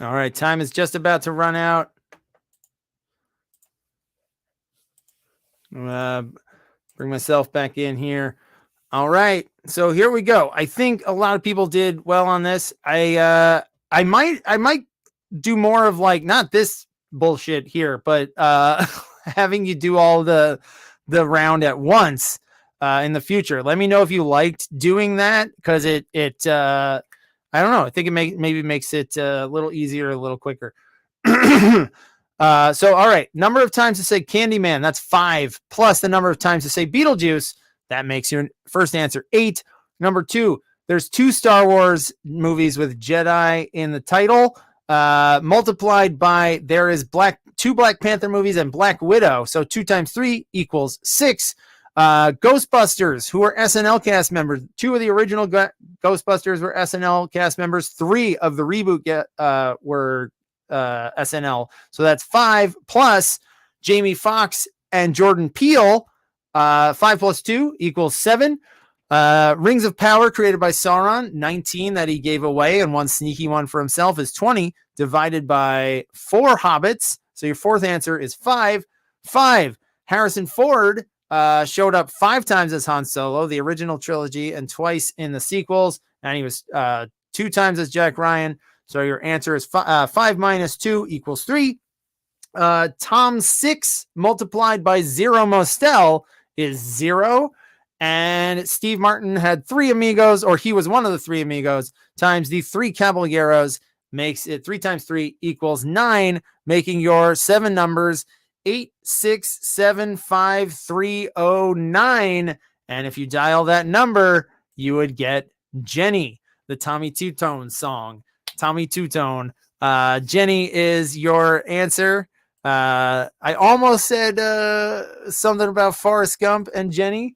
Speaker 7: All right, time is just about to run out. Bring myself back in here. All right, so here we go. I think a lot of people did well on this. I might do more of not this bullshit here, but having you do all the round at once in the future. Let me know if you liked doing that, because it I don't know. I think it maybe makes it a little easier, a little quicker. So, all right. Number of times to say Candyman, that's 5, plus the number of times to say Beetlejuice. That makes your first answer 8. Number 2, there's 2 Star Wars movies with Jedi in the title, multiplied by there is 2 Black Panther movies and Black Widow. So 2 times 3 equals 6. Ghostbusters, who are SNL cast members. 2 of the original Ghostbusters were SNL cast members. 3 of the reboot were SNL. So that's 5, plus Jamie Foxx and Jordan Peele. 5 plus 2 equals 7. Rings of Power, created by Sauron, 19 that he gave away, and one sneaky one for himself is 20, divided by 4 Hobbits. So your fourth answer is 5. 5. Harrison Ford showed up 5 times as Han Solo, the original trilogy, and twice in the sequels, and he was 2 times as Jack Ryan. So your answer is 5 minus 2 equals 3. Tom 6 multiplied by Zero Mostel is 0. And Steve Martin had 3 amigos, or he was one of the 3 amigos, times the 3 caballeros makes it 3 times 3 equals 9, making your 7 numbers 8, 6, 7, 5, 3, 0, 9. And if you dial that number, you would get Jenny, the Tommy Two-Tone song. Tommy Two-Tone. Jenny is your answer. I almost said something about Forrest Gump and Jenny.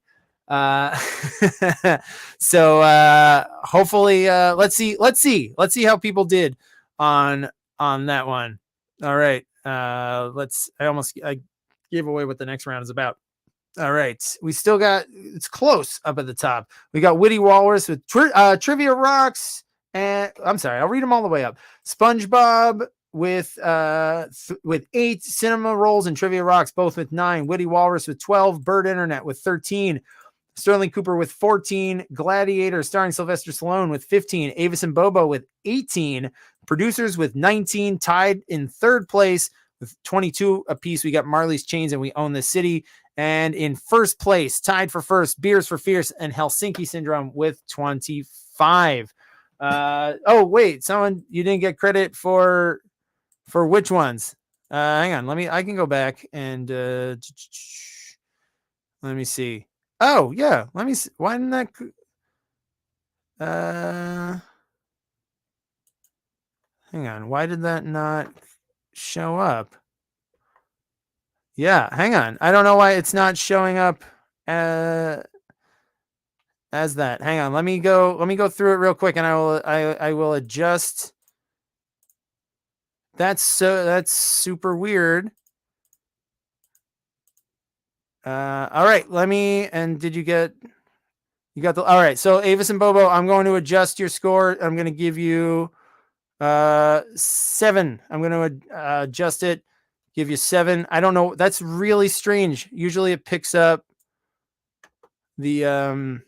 Speaker 7: So hopefully let's see how people did on that one. All right. I gave away what the next round is about. All right. We still got, it's close up at the top. We got Witty Walrus with Trivia Rocks. And I'm sorry, I'll read them all the way up. SpongeBob with 8, Cinema Rolls and Trivia Rocks both with 9, Witty Walrus with 12, Bird Internet with 13, Sterling Cooper with 14, Gladiator starring Sylvester Stallone with 15, Avis and Bobo with 18, Producers with 19, tied in third place With 22 apiece, we got Marley's Chains and We Own the City. And in first place, tied for first, Beers for Fierce and Helsinki Syndrome with 25. Oh, wait, you didn't get credit for which ones? Hang on, I can go back and let me see. Oh, yeah, let me see. Why didn't that? Hang on, why did that not show up? Yeah, hang on. I don't know why it's not showing up as that. Hang on. Let me go through it real quick and I will adjust. That's super weird. All right, did you got all right. So Avis and Bobo, I'm going to adjust your score. I'm going to give you 7. I'm going to adjust it. Give you 7. I don't know. That's really strange. Usually it picks up the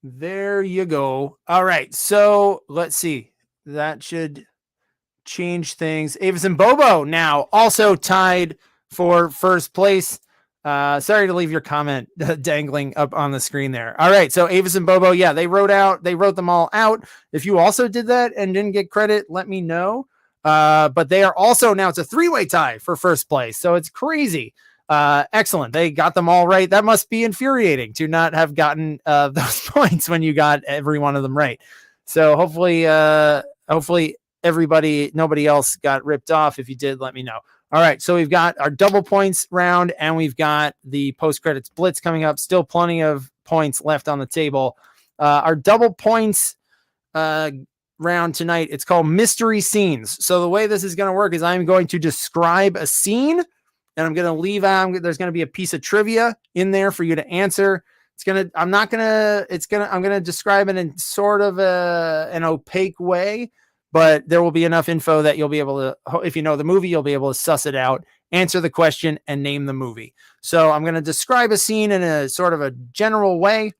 Speaker 7: there you go. All right. So let's see. That should change things. Avis and Bobo now also tied for first place. Sorry to leave your comment dangling up on the screen there. All right. So Avis and Bobo, yeah, they wrote them all out. If you also did that and didn't get credit, let me know. But they are also now, it's a 3-way tie for first place. So it's crazy. Excellent. They got them all right. That must be infuriating to not have gotten those points when you got every one of them right. So hopefully nobody else got ripped off. If you did, let me know. All right. So we've got our double points round and we've got the post credits blitz coming up. Still plenty of points left on the table. Our double points, round tonight, it's called mystery scenes. So the way this is going to work is I'm going to describe a scene and I'm going to leave out, there's going to be a piece of trivia in there for you to answer. I'm going to describe it in sort of an opaque way, but there will be enough info that you'll be able to, if you know the movie, you'll be able to suss it out, answer the question and name the movie. So I'm going to describe a scene in a sort of a general way.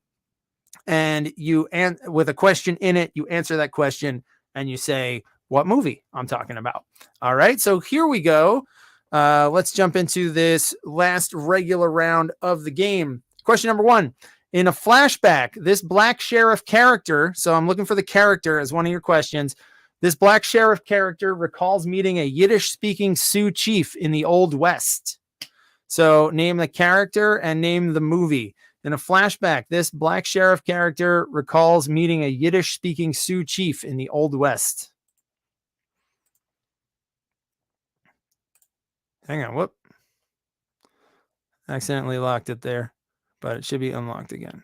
Speaker 7: And with a question in it, you answer that question and you say what movie I'm talking about. All right. So here we go. Let's jump into this last regular round of the game. Question number 1. In a flashback, this black sheriff character, so I'm looking for the character as one of your questions. This black sheriff character recalls meeting a Yiddish-speaking Sioux chief in the Old West. So name the character and name the movie. In a flashback, this black sheriff character recalls meeting a Yiddish-speaking Sioux chief in the Old West. Hang on, whoop. Accidentally locked it there, but it should be unlocked again.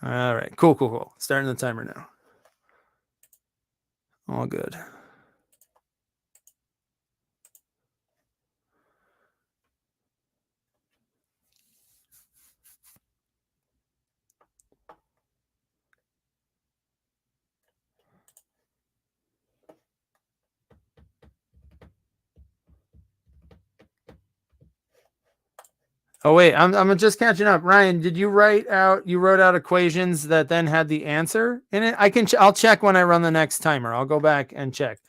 Speaker 7: All right, cool. Starting the timer now. All good. Oh wait, I'm just catching up. Ryan, did you wrote out equations that then had the answer in it? I'll check when I run the next timer. I'll go back and check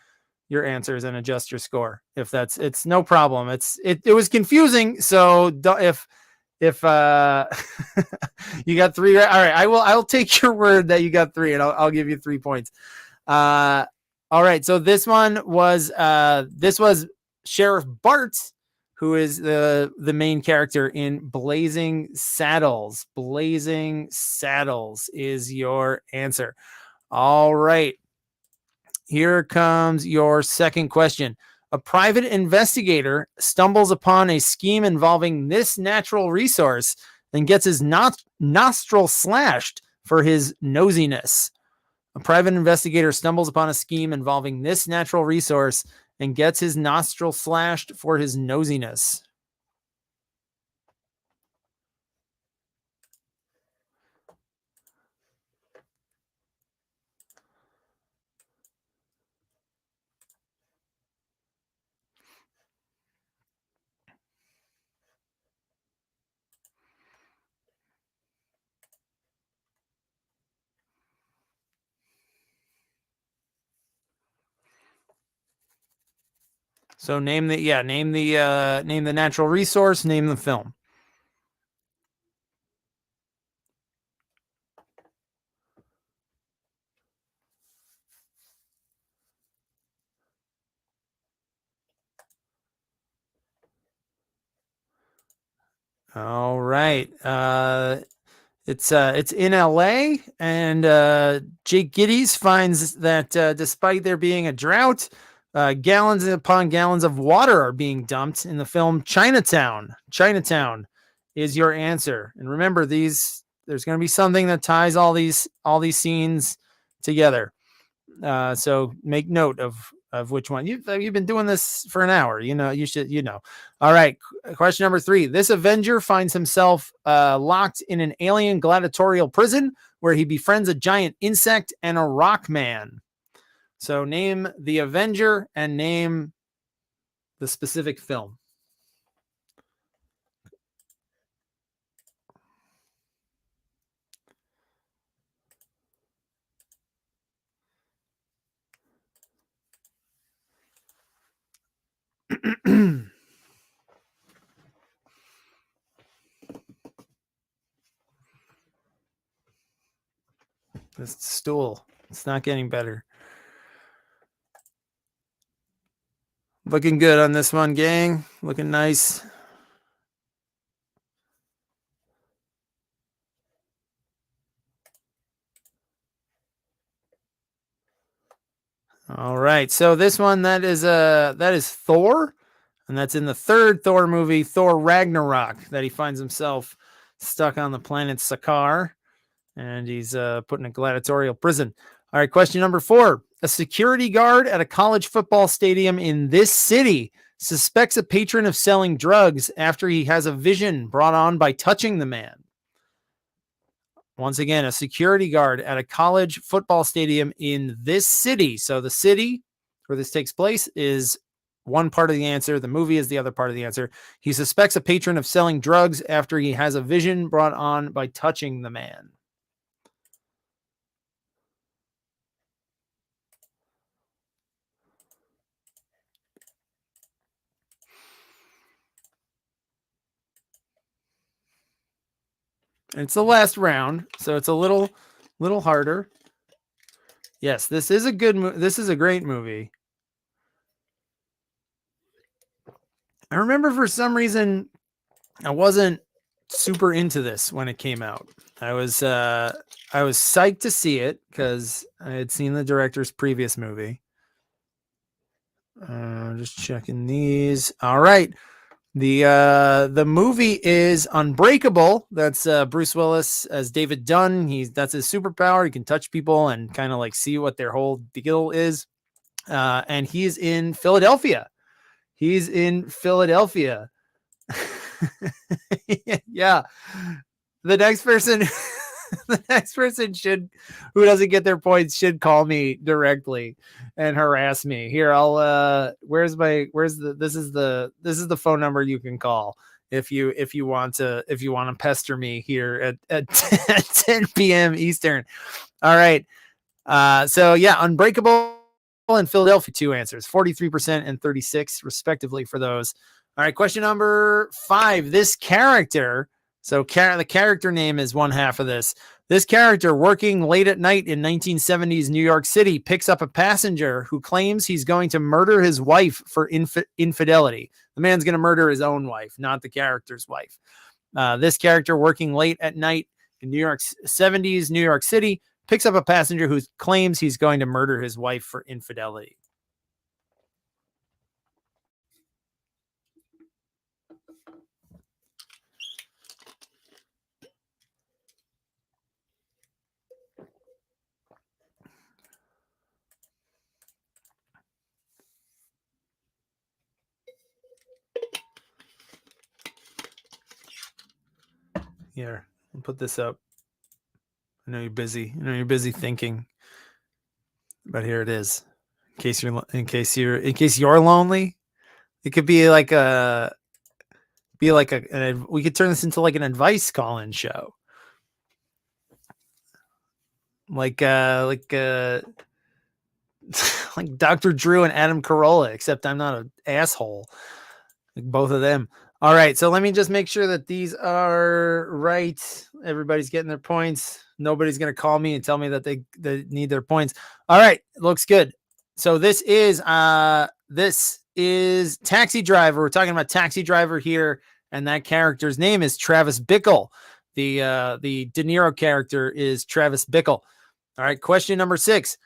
Speaker 7: your answers and adjust your score. It's no problem. It was confusing. So if you got 3, all right, I'll take your word that you got 3 and I'll give you 3 points. All right. So this was Sheriff Bart, who is the main character in Blazing Saddles. Blazing Saddles is your answer. All right. Here comes your second question. A private investigator stumbles upon a scheme involving this natural resource and gets his nostril slashed for his nosiness. A private investigator stumbles upon a scheme involving this natural resource and gets his nostril slashed for his nosiness. So name the natural resource, name the film. All right. It's in LA, and Jake Gittes finds that despite there being a drought, gallons upon gallons of water are being dumped in the film Chinatown. Chinatown is your answer. And remember, there's going to be something that ties all these scenes together. So make note of which one. You've been doing this for an hour. You should. All right. Question number 3. This Avenger finds himself locked in an alien gladiatorial prison where he befriends a giant insect and a rock man. So name the Avenger and name the specific film. This stool, it's not getting better. Looking good on this one, gang. Looking nice. All right. So this one, that is Thor, and that's in the 3rd Thor movie, Thor Ragnarok, that he finds himself stuck on the planet Sakaar, and he's put in a gladiatorial prison. All right. Question number 4. A security guard at a college football stadium in this city suspects a patron of selling drugs after he has a vision brought on by touching the man. Once again, a security guard at a college football stadium in this city. So the city where this takes place is one part of the answer. The movie is the other part of the answer. He suspects a patron of selling drugs after he has a vision brought on by touching the man. It's the last round, so it's a little harder. Yes, this is a good this is a great movie. I remember for some reason I wasn't super into this when it came out. I was psyched to see it because I had seen the director's previous movie. Just checking these. All right. The movie is Unbreakable. That's Bruce Willis as David Dunn. That's his superpower. He can touch people and kind of like see what their whole deal is. And he's in Philadelphia. He's in Philadelphia. Yeah. The next person who doesn't get their points should call me directly and harass me. Here, I'll this is the phone number you can call if you want to pester me here at 10 p.m. Eastern. All right. So yeah, Unbreakable and Philadelphia, 2 answers, 43% and 36% respectively for those. All right, question number 5. This character, the character name is one half of this. This character, working late at night in 1970s New York City, picks up a passenger who claims he's going to murder his wife for infidelity. The man's going to murder his own wife, not the character's wife. This character, working late at night in 70s New York City, picks up a passenger who claims he's going to murder his wife for infidelity. Here, I'll put this up. I know you're busy. You're busy thinking, but here it is. In case you're lonely, it could be like we could turn this into like an advice call-in show. Like like Dr. Drew and Adam Carolla, except I'm not an asshole. Like both of them. All right, so let me just make sure that these are right. Everybody's getting their points. Nobody's going to call me and tell me that they need their points. All right, looks good. So this is Taxi Driver. We're talking about Taxi Driver here, and that character's name is Travis Bickle. The De Niro character is Travis Bickle. All right, question number 6.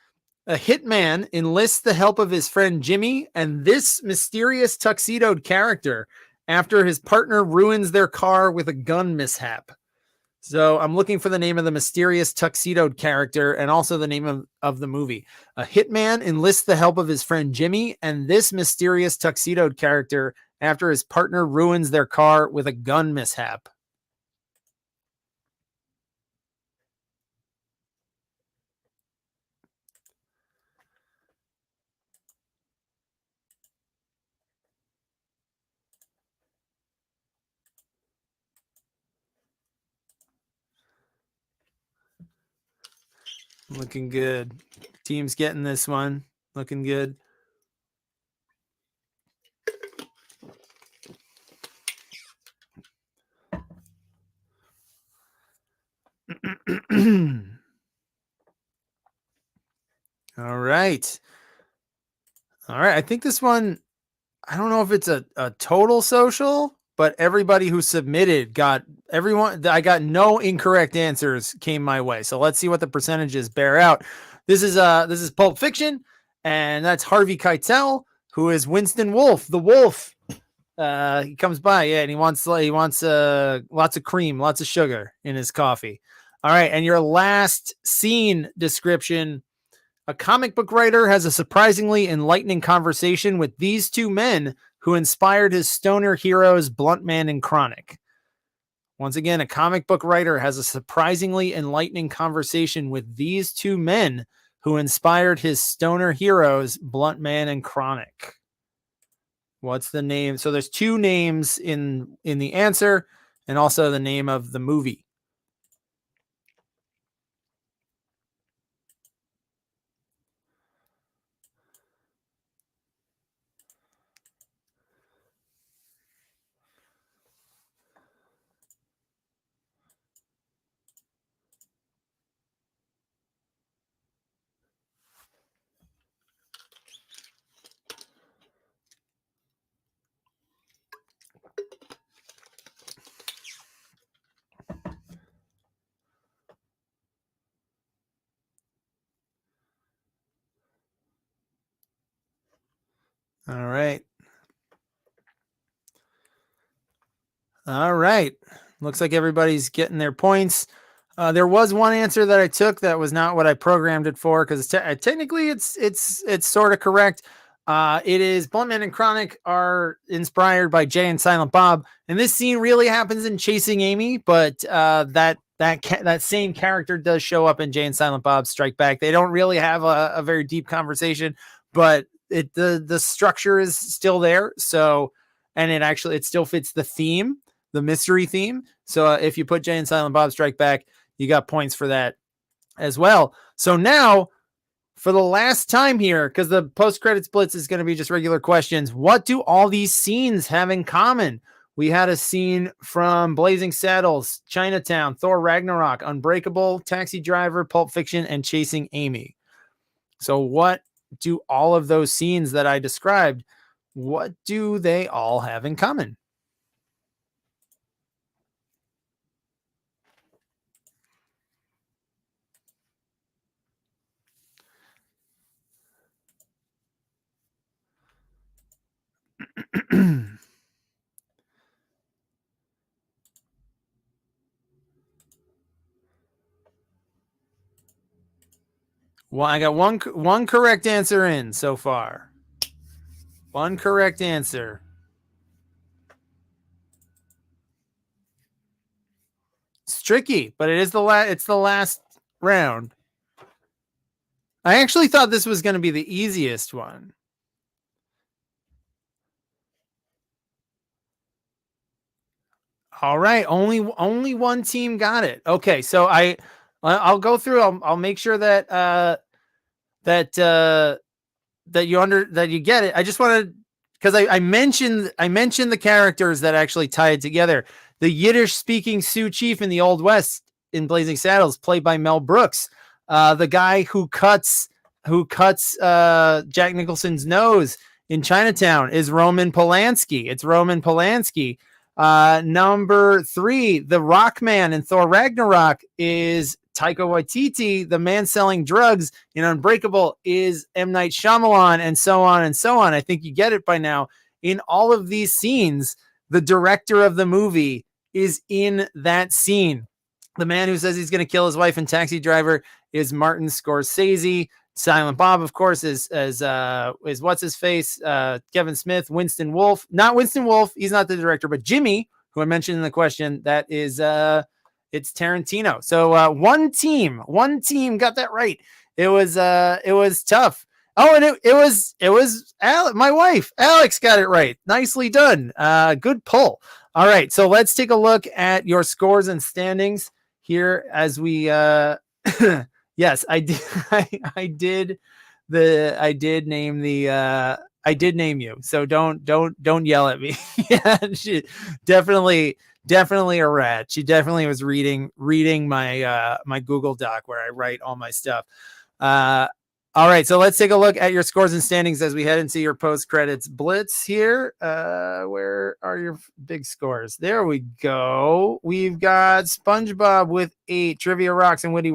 Speaker 7: A hitman enlists the help of his friend Jimmy and this mysterious tuxedoed character after his partner ruins their car with a gun mishap. So I'm looking for the name of the mysterious tuxedoed character and also the name of the movie. A hitman enlists the help of his friend Jimmy and this mysterious tuxedoed character after his partner ruins their car with a gun mishap. Looking good. Team's getting this one. Looking good. All right. All right. I think this one, I don't know if it's a total social, but everybody who submitted got everyone. I got no incorrect answers came my way. So let's see what the percentages bear out. This is Pulp Fiction, and that's Harvey Keitel, who is Winston Wolfe, the wolf. He comes by, yeah, and he wants lots of cream, lots of sugar in his coffee. All right, and your last scene description. A comic book writer has a surprisingly enlightening conversation with these two men who inspired his stoner heroes Bluntman and Chronic. Once again, a comic book writer has a surprisingly enlightening conversation with these two men who inspired his stoner heroes Bluntman and Chronic. What's the name? So there's two names in the answer and also the name of the movie. All right. All right. Looks like everybody's getting their points. There was one answer that I took that was not what I programmed it for because technically it's sort of correct. It is Bluntman and Chronic are inspired by Jay and Silent Bob, and this scene really happens in Chasing Amy, but that same character does show up in Jay and Silent Bob Strike Back. They don't really have a very deep conversation, but the structure is still there. So, and it still fits the theme, the mystery theme. So if you put Jay and Silent Bob Strike Back, you got points for that as well. So now for the last time here, because the post-credits blitz is going to be just regular questions. What do all these scenes have in common? We had a scene from Blazing Saddles, Chinatown, Thor Ragnarok, Unbreakable, Taxi Driver, Pulp Fiction, and Chasing Amy. So what do all of those scenes that I described, what do they all have in common? Well, I got one correct answer in so far. One correct answer. It's tricky, but it's the last round. I actually thought this was going to be the easiest one. All right, only one team got it. Okay, so I'll go through. I'll make sure that that you get it. I just want to, because I mentioned the characters that actually tie it together. The Yiddish speaking Sioux chief in the Old West in Blazing Saddles, played by Mel Brooks. The guy who cuts Jack Nicholson's nose in Chinatown is Roman Polanski. It's Roman Polanski. Number 3, the Rock Man in Thor Ragnarok is Taika Waititi. The man selling drugs in Unbreakable is M. Night Shyamalan, and so on and so on. I think you get it by now. In all of these scenes, the director of the movie is in that scene. The man who says he's going to kill his wife in Taxi Driver is Martin Scorsese. Silent Bob, of course, is what's his face? Kevin Smith. Winston Wolfe. Not Winston Wolfe. He's not the director, but Jimmy, who I mentioned in the question, that is it's Tarantino. So one team got that right. It was tough. Oh, and it was my wife, Alex, got it right. Nicely done. Good pull. All right, so let's take a look at your scores and standings here as we yes, I did. I did name you. So don't yell at me. Yeah, she definitely a rat. She definitely was reading my my Google Doc where I write all my stuff. All right, so let's take a look at your scores and standings as we head into your post-credits blitz here. Where are your big scores? There we go. We've got SpongeBob with 8, Trivia Rocks with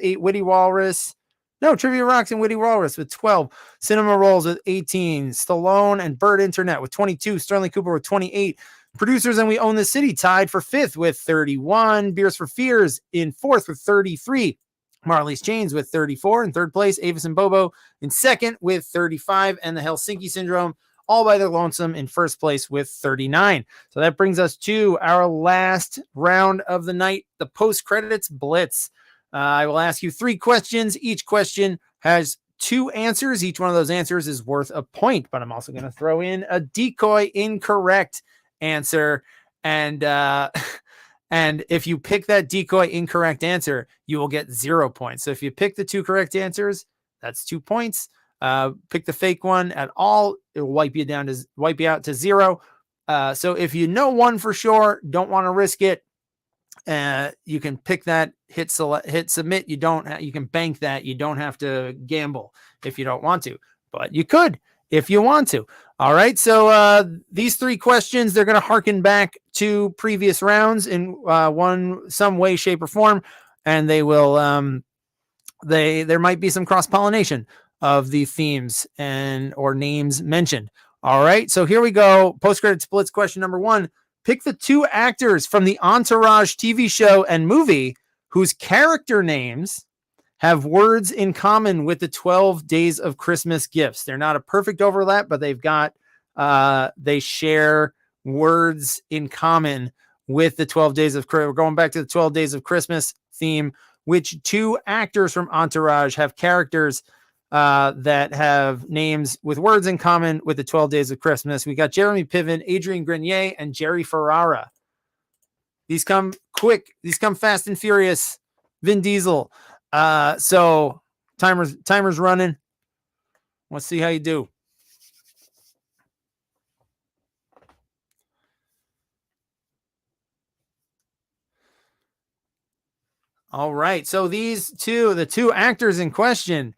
Speaker 7: 8, Witty Walrus. No, Trivia Rocks and Witty Walrus with 12, Cinema Rolls with 18, Stallone and Bird Internet with 22, Sterling Cooper with 28, Producers and We Own the City tied for 5th with 31, Beers for Fears in 4th with 33, Marley's Chains with 34 in 3rd place, Avis and Bobo in 2nd with 35, and the Helsinki Syndrome all by their lonesome in 1st place with 39. So that brings us to our last round of the night, the post-credits blitz. I will ask you 3 questions. Each question has 2 answers. Each one of those answers is worth a point, but I'm also going to throw in a decoy incorrect answer. And and if you pick that decoy incorrect answer, you will get 0 points. So if you pick the 2 correct answers, that's 2 points. Pick the fake one at all, it will wipe you out to 0. So if you know one for sure, don't want to risk it, you can pick that, hit submit. You can bank that. You don't have to gamble if you don't want to, but you could if you want to. All right. So these 3 questions, they're going to harken back to previous rounds in some way, shape, or form, and they will there might be some cross-pollination of the themes or names mentioned. All right. So here we go. Post-credit splits question number 1. Pick the 2 actors from the Entourage TV show and movie whose character names have words in common with the 12 Days of Christmas gifts. They're not a perfect overlap, but they share words in common with the 12 Days of Christmas. We're going back to the 12 Days of Christmas theme. Which 2 actors from Entourage have characters that have names with words in common with the 12 Days of Christmas? We got Jeremy Piven, Adrian Grenier, and Jerry Ferrara. These come quick. These come fast and furious. Vin Diesel. So timer's running. Let's see how you do. All right. So the 2 actors in question,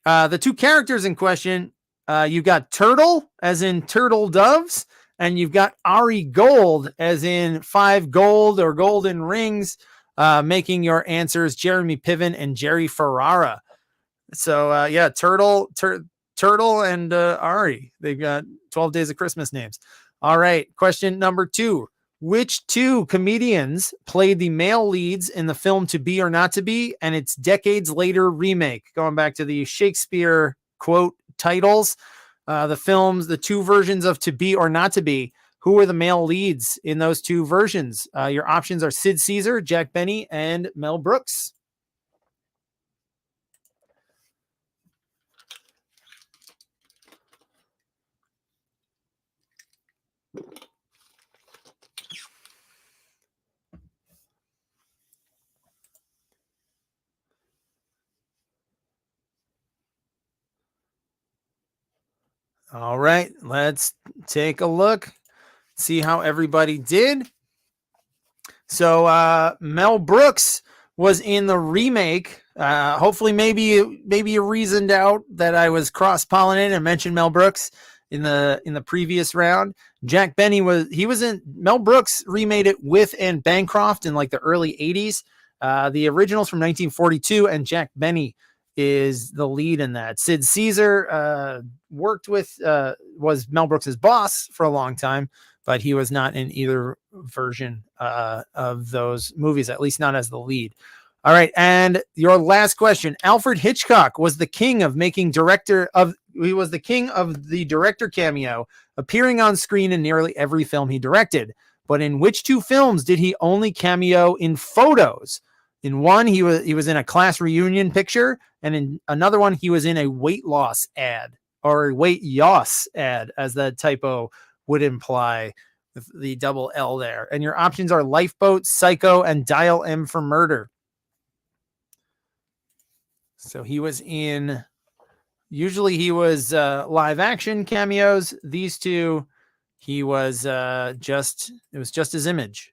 Speaker 7: the 2 characters in question, you've got Turtle, as in turtle doves, and you've got Ari Gold, as in 5 gold or golden rings, making your answers Jeremy Piven and Jerry Ferrara. So, yeah, Turtle and Ari. They've got 12 Days of Christmas names. All right. Question number 2. Which 2 comedians played the male leads in the film To Be or Not to Be and its decades later remake? Going back to the Shakespeare quote titles, the 2 versions of To Be or Not to Be. Who were the male leads in those 2 versions? Your options are Sid Caesar, Jack Benny, and Mel Brooks. All right, let's take a look, see how everybody did. So Mel Brooks was in the remake. Hopefully, maybe you reasoned out that I was cross-pollinated and mentioned Mel Brooks in the previous round. Jack Benny was in Mel Brooks remade it with Anne Bancroft in like the early 80s. The original's from 1942, and Jack Benny is the lead in that. Sid Caesar was Mel Brooks's boss for a long time, but he was not in either version of those movies, at least not as the lead. All right, and your last question. Alfred Hitchcock was the king of the director cameo, appearing on screen in nearly every film he directed. But in which two films did he only cameo in photos? In one, he was in a class reunion picture, and in another one, he was in a weight loss ad, or a weight loss ad, as the typo would imply, with the double L there. And your options are Lifeboat, Psycho, and Dial M for Murder. So he was in, usually he was live action cameos. These two, he was it was just his image.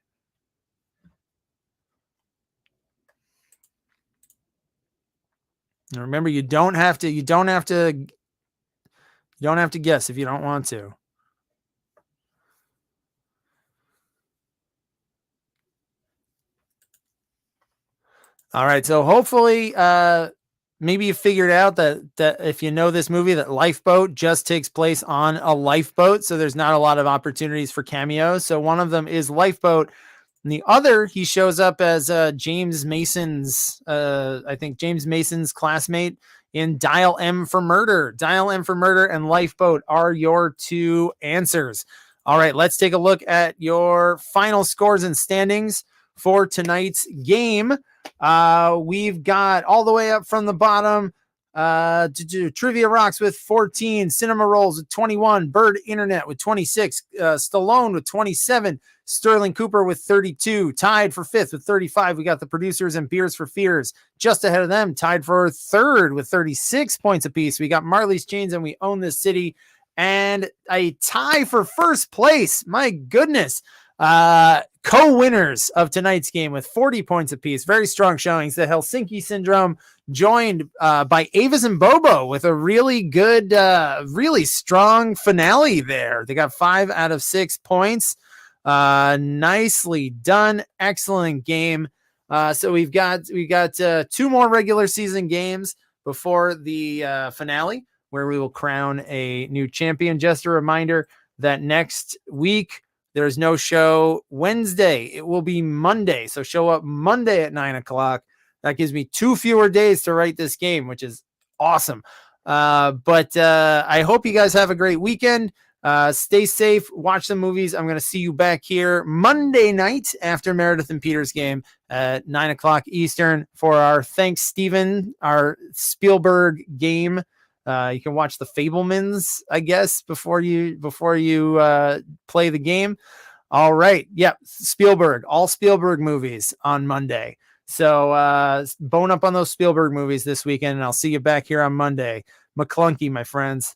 Speaker 7: And remember, you don't have to guess if you don't want to. All right, so hopefully maybe you figured out that if you know this movie, that Lifeboat just takes place on a lifeboat, so there's not a lot of opportunities for cameos. So one of them is Lifeboat, and the other, he shows up as James Mason's classmate in Dial M for Murder. Dial M for Murder and Lifeboat are your two answers. All right, let's take a look at your final scores and standings for tonight's game. We've got all the way up from the bottom, Trivia Rocks with 14, Cinema Rolls with 21, Bird Internet with 26, Stallone with 27, Sterling Cooper with 32, tied for fifth with 35. We got the producers and Beers for Fears just ahead of them, tied for third with 36 points apiece. We got Marley's Chains and We Own This City, and a tie for first place. My goodness. Co-winners of tonight's game with 40 points apiece. Very strong showings. The Helsinki Syndrome joined by Avis and Bobo with a really good, really strong finale there. They got 5 out of 6 points. Nicely done. Excellent game. So we've got 2 more regular season games before the finale, where we will crown a new champion. Just a reminder that next week, there's no show Wednesday. It will be Monday. So show up Monday at 9:00. That gives me 2 fewer days to write this game, which is awesome. But I hope you guys have a great weekend. Stay safe. Watch some movies. I'm going to see you back here Monday night after Meredith and Peter's game at 9:00 Eastern for our Thanks Steven, our Spielberg game. You can watch the Fablemans, I guess, before you play the game. All right. Yep. Spielberg, all Spielberg movies on Monday. So bone up on those Spielberg movies this weekend, and I'll see you back here on Monday. McClunky, my friends.